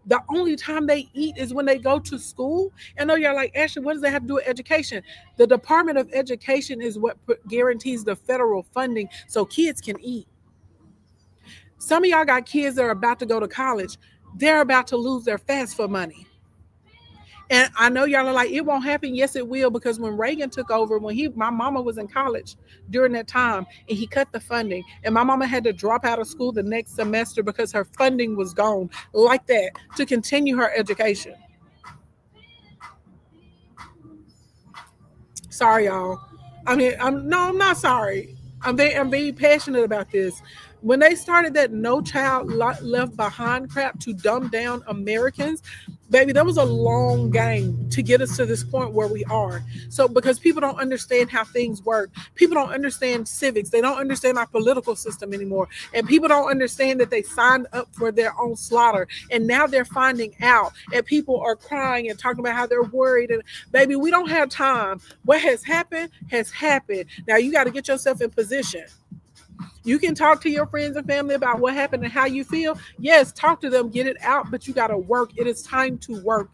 the only time they eat is when they go to school? I know y'all like, Ashley, what does that have to do with education? The Department of Education is what guarantees the federal funding so kids can eat. Some of y'all got kids that are about to go to college. They're about to lose their FAFSA money. And I know y'all are like, it won't happen. Yes, it will, because when Reagan took over, my mama was in college during that time, and he cut the funding, and my mama had to drop out of school the next semester because her funding was gone like that to continue her education. Sorry, y'all. I'm not sorry. I'm very passionate about this. When they started that No Child Left Behind crap to dumb down Americans, baby, that was a long game to get us to this point where we are. So because people don't understand how things work, people don't understand civics, they don't understand our political system anymore, and people don't understand that they signed up for their own slaughter, and now they're finding out, and people are crying and talking about how they're worried. And baby, we don't have time. What has happened has happened. Now you got to get yourself in position. You can talk to your friends and family about what happened and how you feel. Yes, talk to them, get it out, but you got to work. It is time to work.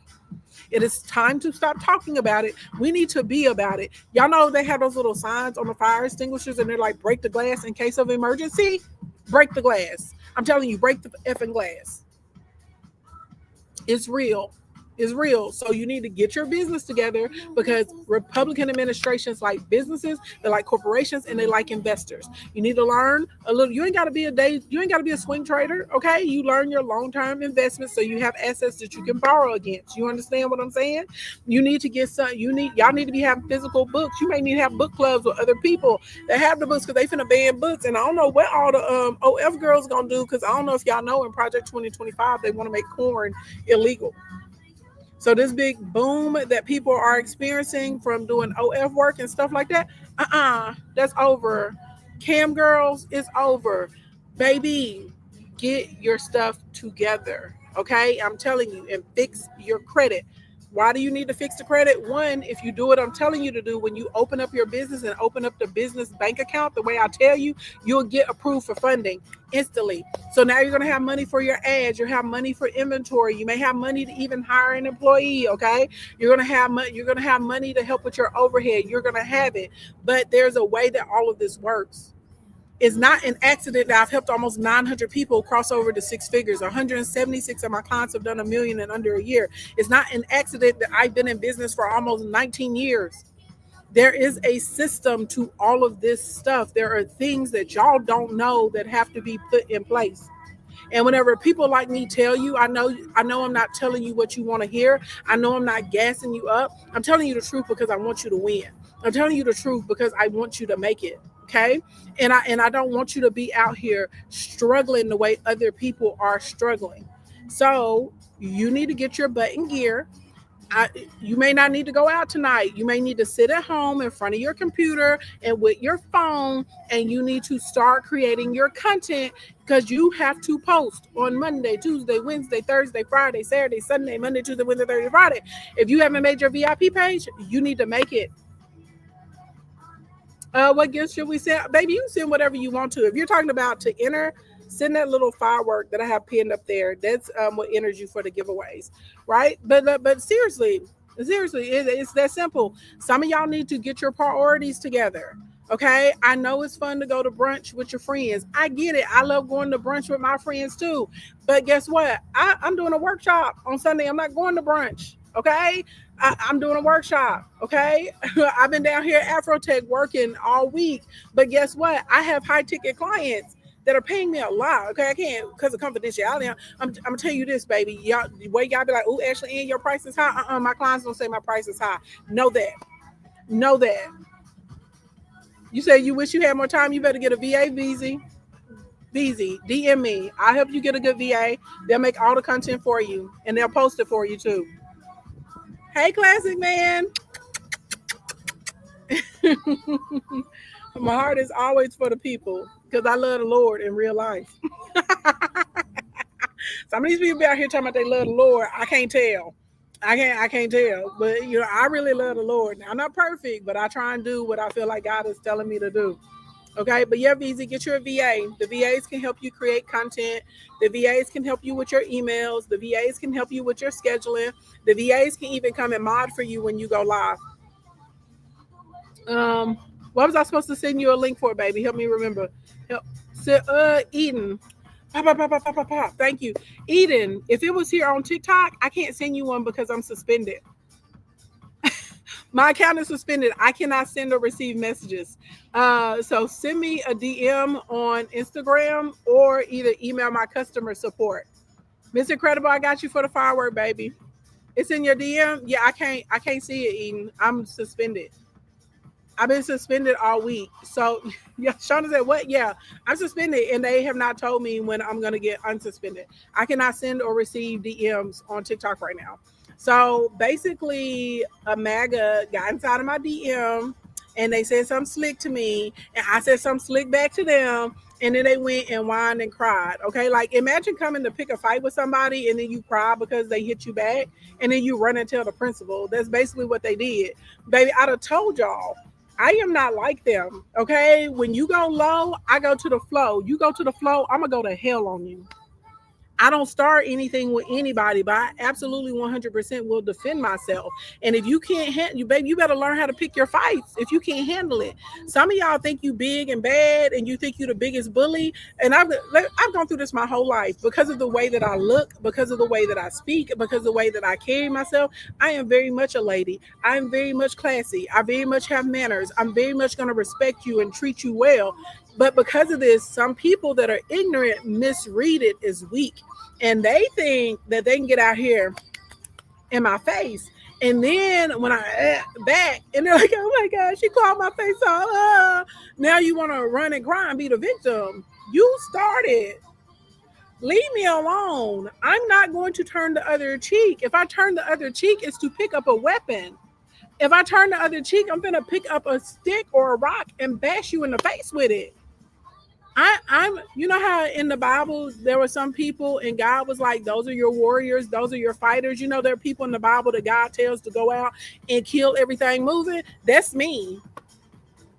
It is time to stop talking about it. We need to be about it. Y'all know they have those little signs on the fire extinguishers, and they're like, break the glass in case of emergency. Break the glass. I'm telling you, break the effing glass. It's real. Is real. So you need to get your business together, because Republican administrations like businesses, they like corporations, and they like investors. You need to learn a little. You ain't got to be a swing trader. Okay. You learn your long-term investments so you have assets that you can borrow against. You understand what I'm saying? You need to get y'all need to be having physical books. You may need to have book clubs with other people that have the books, because they finna ban books. And I don't know what all the OF girls gonna do, because I don't know if y'all know, in Project 2025 they want to make corn illegal. So this big boom that people are experiencing from doing OF work and stuff like that, that's over. Cam girls, it's over. Baby, get your stuff together, okay? I'm telling you, and fix your credit. Why do you need to fix the credit? One, if you do what I'm telling you to do, when you open up your business and open up the business bank account the way I tell you, you'll get approved for funding instantly. So now you're going to have money for your ads. You'll have money for inventory. You may have money to even hire an employee. Okay. You're going to have money. You're going to have money to help with your overhead. You're going to have it. But there's a way that all of this works. It's not an accident that I've helped almost 900 people cross over to six figures. 176 of my clients have done $1 million in under a year. It's not an accident that I've been in business for almost 19 years. There is a system to all of this stuff. There are things that y'all don't know that have to be put in place. And whenever people like me tell you, I know I'm not telling you what you want to hear. I know I'm not gassing you up. I'm telling you the truth because I want you to win. I'm telling you the truth because I want you to make it. Okay. And I don't want you to be out here struggling the way other people are struggling. So you need to get your butt in gear. You may not need to go out tonight. You may need to sit at home in front of your computer and with your phone, and you need to start creating your content, because you have to post on Monday, Tuesday, Wednesday, Thursday, Friday, Saturday, Sunday, Monday, Tuesday, Wednesday, Thursday, Friday. If you haven't made your VIP page, you need to make it. What gifts should we send? Baby, you can send whatever you want to. If you're talking about to enter, send that little firework that I have pinned up there. That's what enters you for the giveaways, right? But seriously, it's that simple. Some of y'all need to get your priorities together. Okay, I know it's fun to go to brunch with your friends. I get it. I love going to brunch with my friends too. But guess what? I'm doing a workshop on Sunday. I'm not going to brunch. Okay, I'm doing a workshop. Okay, I've been down here at Afrotech working all week. But guess what? I have high ticket clients that are paying me a lot. Okay, I can't because of confidentiality. I'm gonna tell you this, baby. Y'all, the way y'all be like, oh, Ashley, Ann, your price is high. My clients don't say my price is high. Know that. Know that. You say you wish you had more time. You better get a VA, VZ. VZ, DM me. I'll help you get a good VA. They'll make all the content for you, and they'll post it for you too. Hey, classic man. My heart is always for the people because I love the Lord in real life. Some of these people out here talking about they love the Lord. I can't tell. I can't tell. But I really love the Lord. Now, I'm not perfect, but I try and do what I feel like God is telling me to do. Okay, but yeah, VZ, get your VA. The VAs can help you create content. The VAs can help you with your emails. The VAs can help you with your scheduling. The VAs can even come and mod for you when you go live. Um, what was I supposed to send you a link for, baby? Help me remember. Help. Eden. Pop, pop, pop, pop, pop, pop, pop. Thank you. Eden, if it was here on TikTok, I can't send you one because I'm suspended. My account is suspended. I cannot send or receive messages. So send me a DM on Instagram or either email my customer support. Miss Incredible, I got you for the firework, baby. It's in your DM. Yeah, I can't see it, Eden. I'm suspended. I've been suspended all week. So yeah, Shauna said, what? Yeah, I'm suspended and they have not told me when I'm gonna get unsuspended. I cannot send or receive DMs on TikTok right now. So basically a MAGA got inside of my DM and they said something slick to me and I said something slick back to them. And then they went and whined and cried. Okay, like imagine coming to pick a fight with somebody and then you cry because they hit you back and then you run and tell the principal. That's basically what they did. Baby, I'd have told y'all I am not like them. Okay. When you go low, I go to the flow. You go to the flow, I'm going to go to hell on you. I don't start anything with anybody, but I absolutely 100% will defend myself. And if you can't handle you, baby, you better learn how to pick your fights if you can't handle it. Some of y'all think you big and bad and you think you the biggest bully. And I've gone through this my whole life because of the way that I look, because of the way that I speak, because of the way that I carry myself. I am very much a lady. I am very much classy. I very much have manners. I'm very much going to respect you and treat you well. But because of this, some people that are ignorant misread it as weak. And they think that they can get out here in my face. And then when I back, and they're like, oh my God, she called my face off. Now you want to run and cry and be the victim. You started. Leave me alone. I'm not going to turn the other cheek. If I turn the other cheek, it's to pick up a weapon. If I turn the other cheek, I'm going to pick up a stick or a rock and bash you in the face with it. I'm you know how in the Bible there were some people and God was like, those are your warriors, those are your fighters. There are people in the Bible that God tells to go out and kill everything moving. That's me.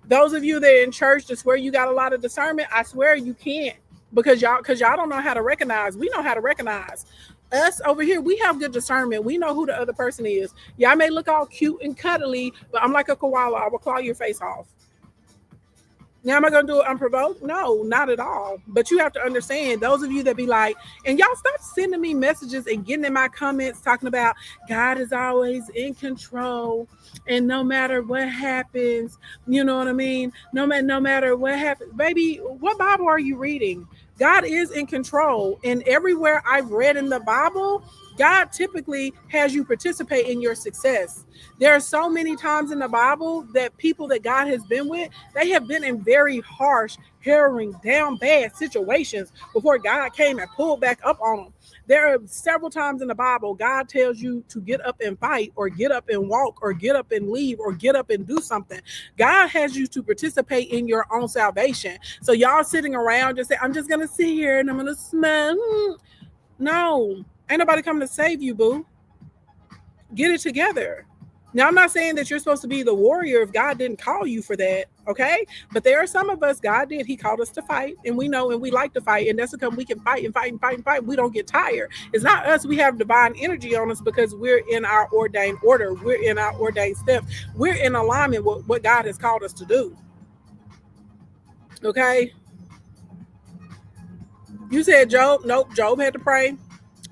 Those of you that are in church that swear you got a lot of discernment, I swear you can't because y'all don't know how to recognize. We know how to recognize. Us over here, we have good discernment. We know who the other person is. Y'all may look all cute and cuddly, but I'm like a koala. I will claw your face off. Now, am I going to do it unprovoked? No, not at all. But you have to understand, those of you that be like, and y'all stop sending me messages and getting in my comments talking about God is always in control. And no matter what happens, you know what I mean? No matter what happens, baby, what Bible are you reading? God is in control. And everywhere I've read in the Bible, God typically has you participate in your success. There are so many times in the Bible that people that God has been with, they have been in very harsh, harrowing, down bad situations before God came and pulled back up on them. There are several times in the Bible, God tells you to get up and fight or get up and walk or get up and leave or get up and do something. God has you to participate in your own salvation. So y'all sitting around just say, I'm just going to sit here and I'm going to smell. No. Ain't nobody coming to save you, boo. Get it together. Now, I'm not saying that you're supposed to be the warrior if God didn't call you for that, okay? But there are some of us, God did. He called us to fight, and we know and we like to fight, and that's because we can fight and fight and fight and fight. We don't get tired. It's not us. We have divine energy on us because we're in our ordained order. We're in our ordained steps. We're in alignment with what God has called us to do. Okay. You said Job. Nope. Job had to pray.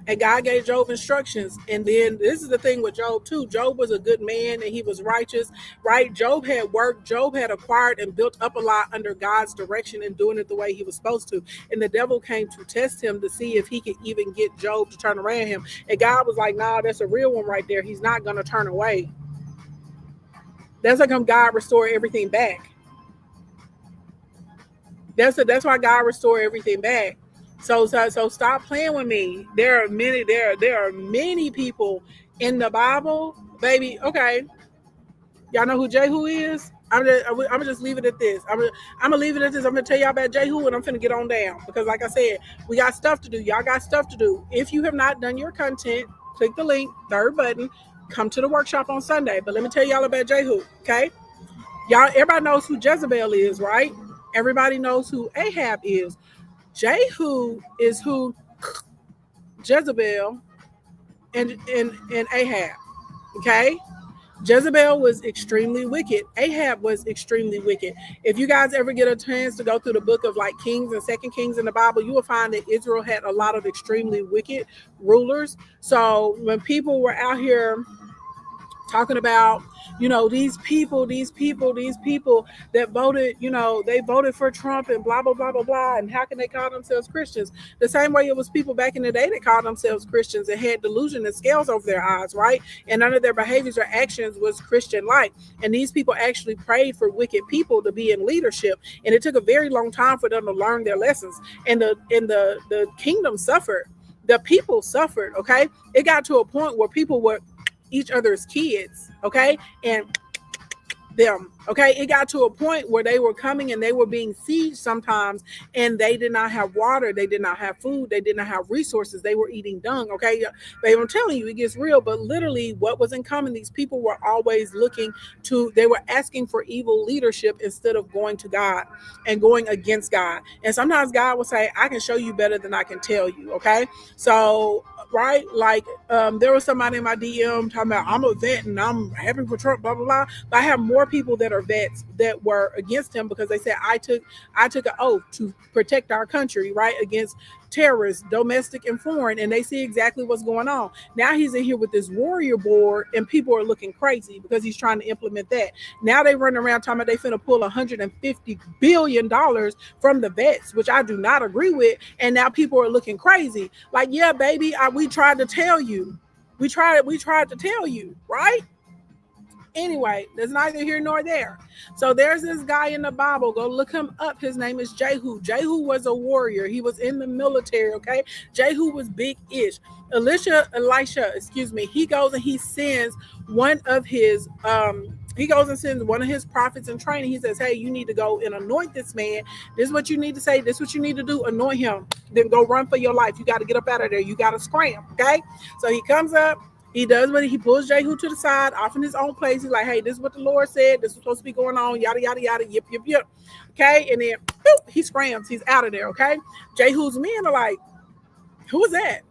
And God gave Job instructions. And then this is the thing with Job too. Job was a good man and he was righteous, right? Job had worked. Job had acquired and built up a lot under God's direction and doing it the way he was supposed to. And the devil came to test him to see if he could even get Job to turn around him. And God was like, nah, that's a real one right there. He's not going to turn away. That's how come God restored everything back. That's why God restored everything back. So stop playing with me. There are many people in the Bible, baby. Okay, y'all know who Jehu is? I'm just leave it at this. I'm gonna leave it at this. I'm gonna tell y'all about Jehu and I'm gonna get on down because, like I said, we got stuff to do. Y'all got stuff to do. If you have not done your content, click the link, third button. Come to the workshop on Sunday. But let me tell y'all about Jehu. Okay, y'all. Everybody knows who Jezebel is, right? Everybody knows who Ahab is. Jehu is who Jezebel and Ahab. Okay? Jezebel was extremely wicked. Ahab was extremely wicked. If you guys ever get a chance to go through the book of like Kings and Second Kings in the Bible, you will find that Israel had a lot of extremely wicked rulers. So when people were out here talking about, these people that voted, they voted for Trump and blah, blah, blah, blah, blah. And how can they call themselves Christians? The same way it was people back in the day that called themselves Christians and had delusion and scales over their eyes, right? And none of their behaviors or actions was Christian-like. And these people actually prayed for wicked people to be in leadership. And it took a very long time for them to learn their lessons. And the kingdom suffered. The people suffered, okay? It got to a point where people were each other's kids, okay? And them, okay? It got to a point where they were coming and they were being sieged sometimes, and they did not have water, they did not have food, they did not have resources, they were eating dung, okay? Babe, I'm telling you, it gets real. But literally what was in common, these people were always they were asking for evil leadership instead of going to God and going against God. And sometimes God will say, I can show you better than I can tell you, okay? So right, like there was somebody in my DM talking about, I'm a vet and I'm happy for Trump, blah blah blah. But I have more people that are vets that were against him because they said I took an oath to protect our country, right, against terrorists, domestic and foreign, and they see exactly what's going on. Now he's in here with this warrior board, and people are looking crazy because he's trying to implement that. Now they run around talking about they finna pull $150 billion from the vets, which I do not agree with. And now people are looking crazy. Like, yeah, baby, we tried to tell you. We tried to tell you, right? Anyway, there's neither here nor there. So there's this guy in the Bible. Go look him up. His name is Jehu. Jehu was a warrior. He was in the military, okay? Jehu was big-ish. Elisha, he goes and he sends one of his prophets in training. He says, hey, you need to go and anoint this man. This is what you need to say. This is what you need to do. Anoint him. Then go run for your life. You got to get up out of there. You got to scram, okay? So he comes up. He does what he pulls Jehu to the side, off in his own place. He's like, hey, this is what the Lord said. This is supposed to be going on. Yada, yada, yada. Yip, yip, yip. Okay. And then boop, he scrams. He's out of there. Okay. Jehu's men are like, who is that?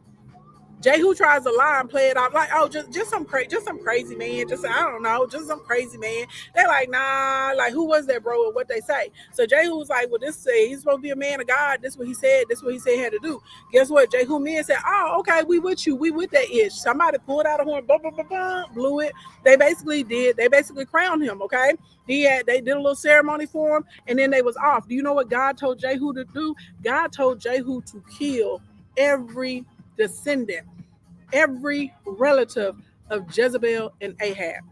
Jehu tries to lie and play it off like, oh, just some crazy man. Just, I don't know, just some crazy man. They're like, nah, like, who was that, bro? And what they say. So Jehu was like, well, he's supposed to be a man of God. This is what he said. This is what he said he had to do. Guess what? Jehu men said, oh, okay, we with you. We with that ish. Somebody pulled out a horn, blah, blah, blah, blah, blew it. They basically crowned him, okay? They did a little ceremony for him, and then they was off. Do you know what God told Jehu to do? God told Jehu to kill every descendant, every relative of Jezebel and Ahab.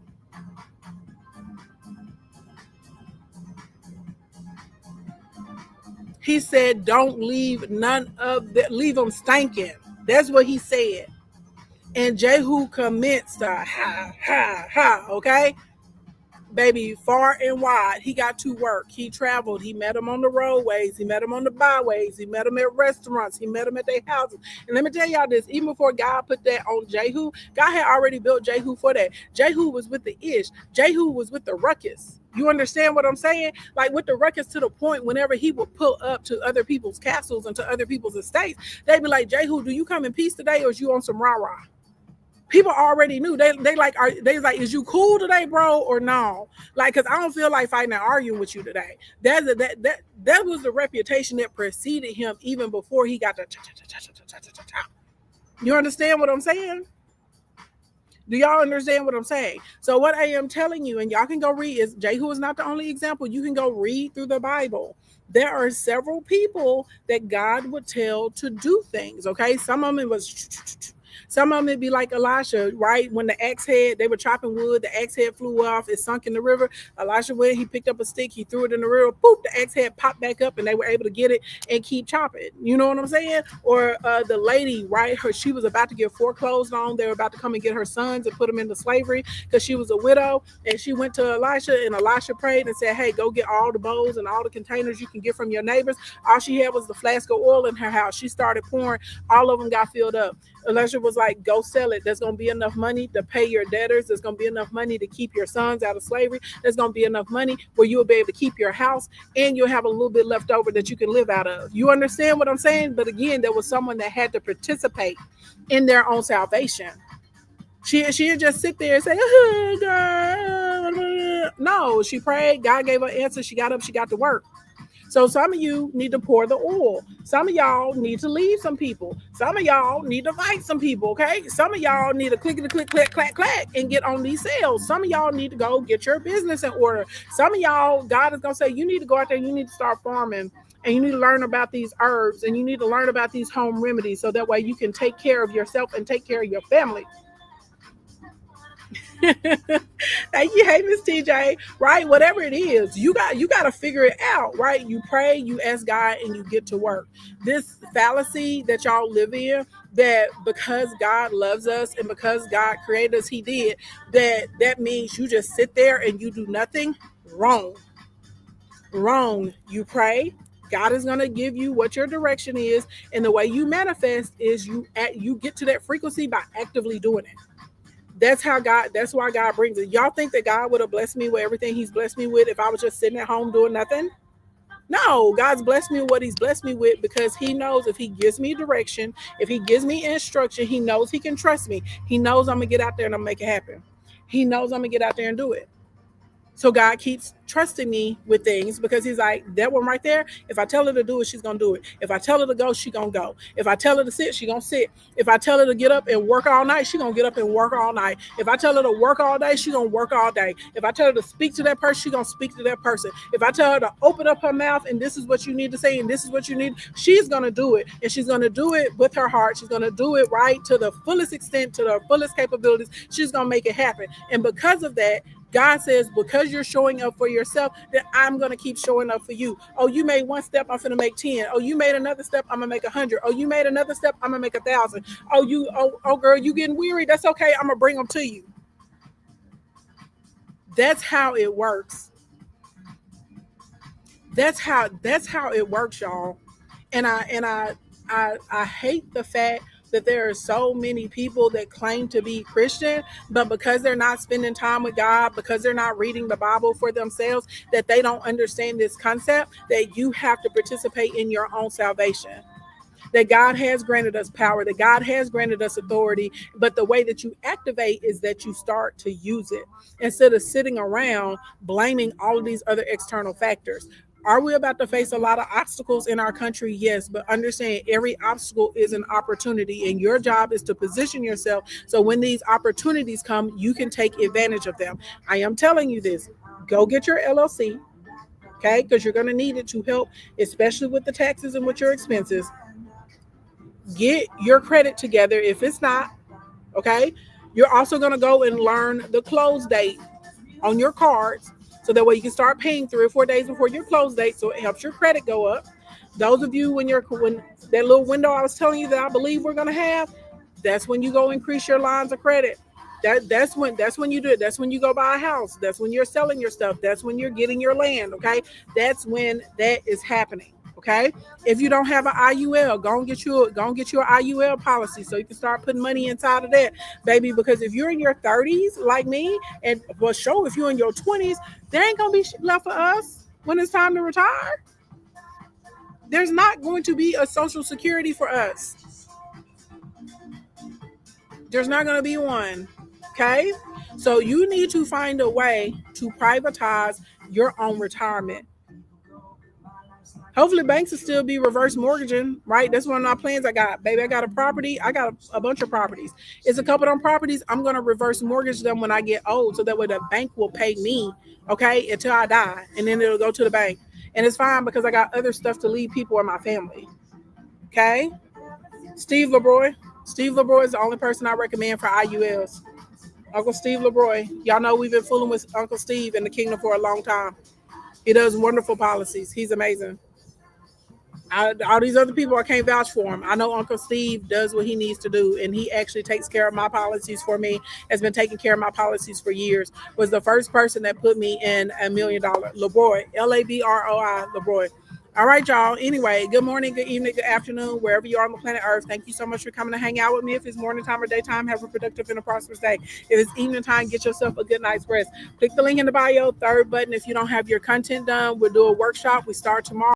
He said, don't leave leave them stinking. That's what he said. And Jehu commenced to ha, okay? Baby, far and wide, he got to work. He traveled. He met them on the roadways. He met them on the byways. He met them at restaurants. He met them at their houses. And let me tell y'all this, even before God put that on Jehu, God had already built Jehu for that. Jehu was with the ish. Jehu was with the ruckus. You understand what I'm saying? Like with the ruckus, to the point whenever he would pull up to other people's castles and to other people's estates, they'd be like, Jehu, do you come in peace today, or is you on some rah-rah? People already knew. They like, is you cool today, bro, or no? Like, cause I don't feel like fighting and arguing with you today. That was the reputation that preceded him even before he got the. You understand what I'm saying? Do y'all understand what I'm saying? So what I am telling you, and y'all can go read, is Jehu is not the only example. You can go read through the Bible. There are several people that God would tell to do things. Okay, some of them it was. Some of them it'd be like Elisha, right? When the axe head, they were chopping wood, the axe head flew off, it sunk in the river. Elisha went, he picked up a stick, he threw it in the river, poof, the axe head popped back up, and they were able to get it and keep chopping. You know what I'm saying? Or the lady, right? She was about to get foreclosed on. They were about to come and get her sons and put them into slavery because she was a widow. And she went to Elisha, and Elisha prayed and said, hey, go get all the bowls and all the containers you can get from your neighbors. All she had was the flask of oil in her house. She started pouring. All of them got filled up. Elisha was like, go sell it. There's going to be enough money to pay your debtors. There's going to be enough money to keep your sons out of slavery. There's going to be enough money where you'll be able to keep your house, and you'll have a little bit left over that you can live out of. You understand what I'm saying? But again, there was someone that had to participate in their own salvation. She didn't just sit there and say, oh, God. No, she prayed. God gave her an answer. She got up. She got to work. So some of you need to pour the oil. Some of y'all need to leave some people. Some of y'all need to fight some people, okay? Some of y'all need to click, clack, clack, and get on these sales. Some of y'all need to go get your business in order. Some of y'all, God is going to say, you need to go out there, you need to start farming, and you need to learn about these herbs, and you need to learn about these home remedies, so that way you can take care of yourself and take care of your family. Thank you. Hey, Miss TJ. Right, whatever it is, you got to figure it out. Right, you pray, you ask God, and you get to work. This fallacy that y'all live in, that because God loves us and because God created us, He did, that means you just sit there and you do nothing. Wrong. You pray. God is going to give you what your direction is, and the way you manifest is you get to that frequency by actively doing it. That's why God brings it. Y'all think that God would have blessed me with everything He's blessed me with if I was just sitting at home doing nothing? No, God's blessed me with what He's blessed me with because He knows if He gives me direction, if He gives me instruction, He knows He can trust me. He knows I'm going to get out there and I'm going to make it happen. He knows I'm going to get out there and do it. So God keeps trusting me with things because He's like, that one right there, if I tell her to do it, she's going to do it. If I tell her to go, she's going to go. If I tell her to sit, she's going to sit. If I tell her to get up and work all night, she's going to get up and work all night. If I tell her to work all day, she's going to work all day. If I tell her to speak to that person, she's going to speak to that person. If I tell her to open up her mouth and this is what you need to say and this is what you need, she's going to do it. And she's going to do it with her heart. She's going to do it right to the fullest extent, to the fullest capabilities. She's going to make it happen. And because of that, God says, because you're showing up for yourself, that I'm going to keep showing up for you. Oh, you made one step, I'm going to make 10. Oh, you made another step, I'm going to make 100. Oh, you made another step, I'm going to make 1,000. Oh, girl, you getting weary? That's okay. I'm going to bring them to you. That's how it works. That's how it works, y'all. And I hate the fact that there are so many people that claim to be Christian, but because they're not spending time with God, because they're not reading the Bible for themselves, that they don't understand this concept that you have to participate in your own salvation. That God has granted us power, that God has granted us authority, but the way that you activate is that you start to use it instead of sitting around blaming all of these other external factors. Are we about to face a lot of obstacles in our country? Yes, but understand every obstacle is an opportunity, and your job is to position yourself so when these opportunities come, you can take advantage of them. I am telling you this. Go get your LLC, okay? Because you're going to need it to help, especially with the taxes and with your expenses. Get your credit together if it's not, okay? You're also going to go and learn the close date on your cards, so that way you can start paying 3 or 4 days before your close date, so it helps your credit go up. Those of you when that little window I was telling you that I believe we're going to have, that's when you go increase your lines of credit. That's when you do it. That's when you go buy a house. That's when you're selling your stuff. That's when you're getting your land, okay? That's when that is happening. Okay, if you don't have an IUL, go and get you an IUL policy so you can start putting money inside of that, baby. Because if you're in your 30s like me, and for sure if you're in your 20s, there ain't gonna be shit left for us when it's time to retire. There's not going to be a Social Security for us. There's not going to be one. Okay? So you need to find a way to privatize your own retirement. Hopefully banks will still be reverse mortgaging, right? That's one of my plans I got. Baby, I got a property. I got a bunch of properties. It's a couple of them properties. I'm going to reverse mortgage them when I get old so that way the bank will pay me, okay, until I die. And then it'll go to the bank. And it's fine because I got other stuff to leave people in my family. Okay? Steve LeBroy. Steve LeBroy is the only person I recommend for IULs. Uncle Steve LeBroy. Y'all know we've been fooling with Uncle Steve in the kingdom for a long time. He does wonderful policies. He's amazing. All these other people, I can't vouch for him. I know Uncle Steve does what he needs to do, and he actually takes care of my policies for me, has been taking care of my policies for years, was the first person that put me in $1 million. LeBroy, LABROI, LeBroy. All right, y'all. Anyway, good morning, good evening, good afternoon, wherever you are on the planet Earth. Thank you so much for coming to hang out with me. If it's morning time or daytime, have a productive and a prosperous day. If it's evening time, get yourself a good night's rest. Click the link in the bio, third button. If you don't have your content done, we'll do a workshop. We start tomorrow.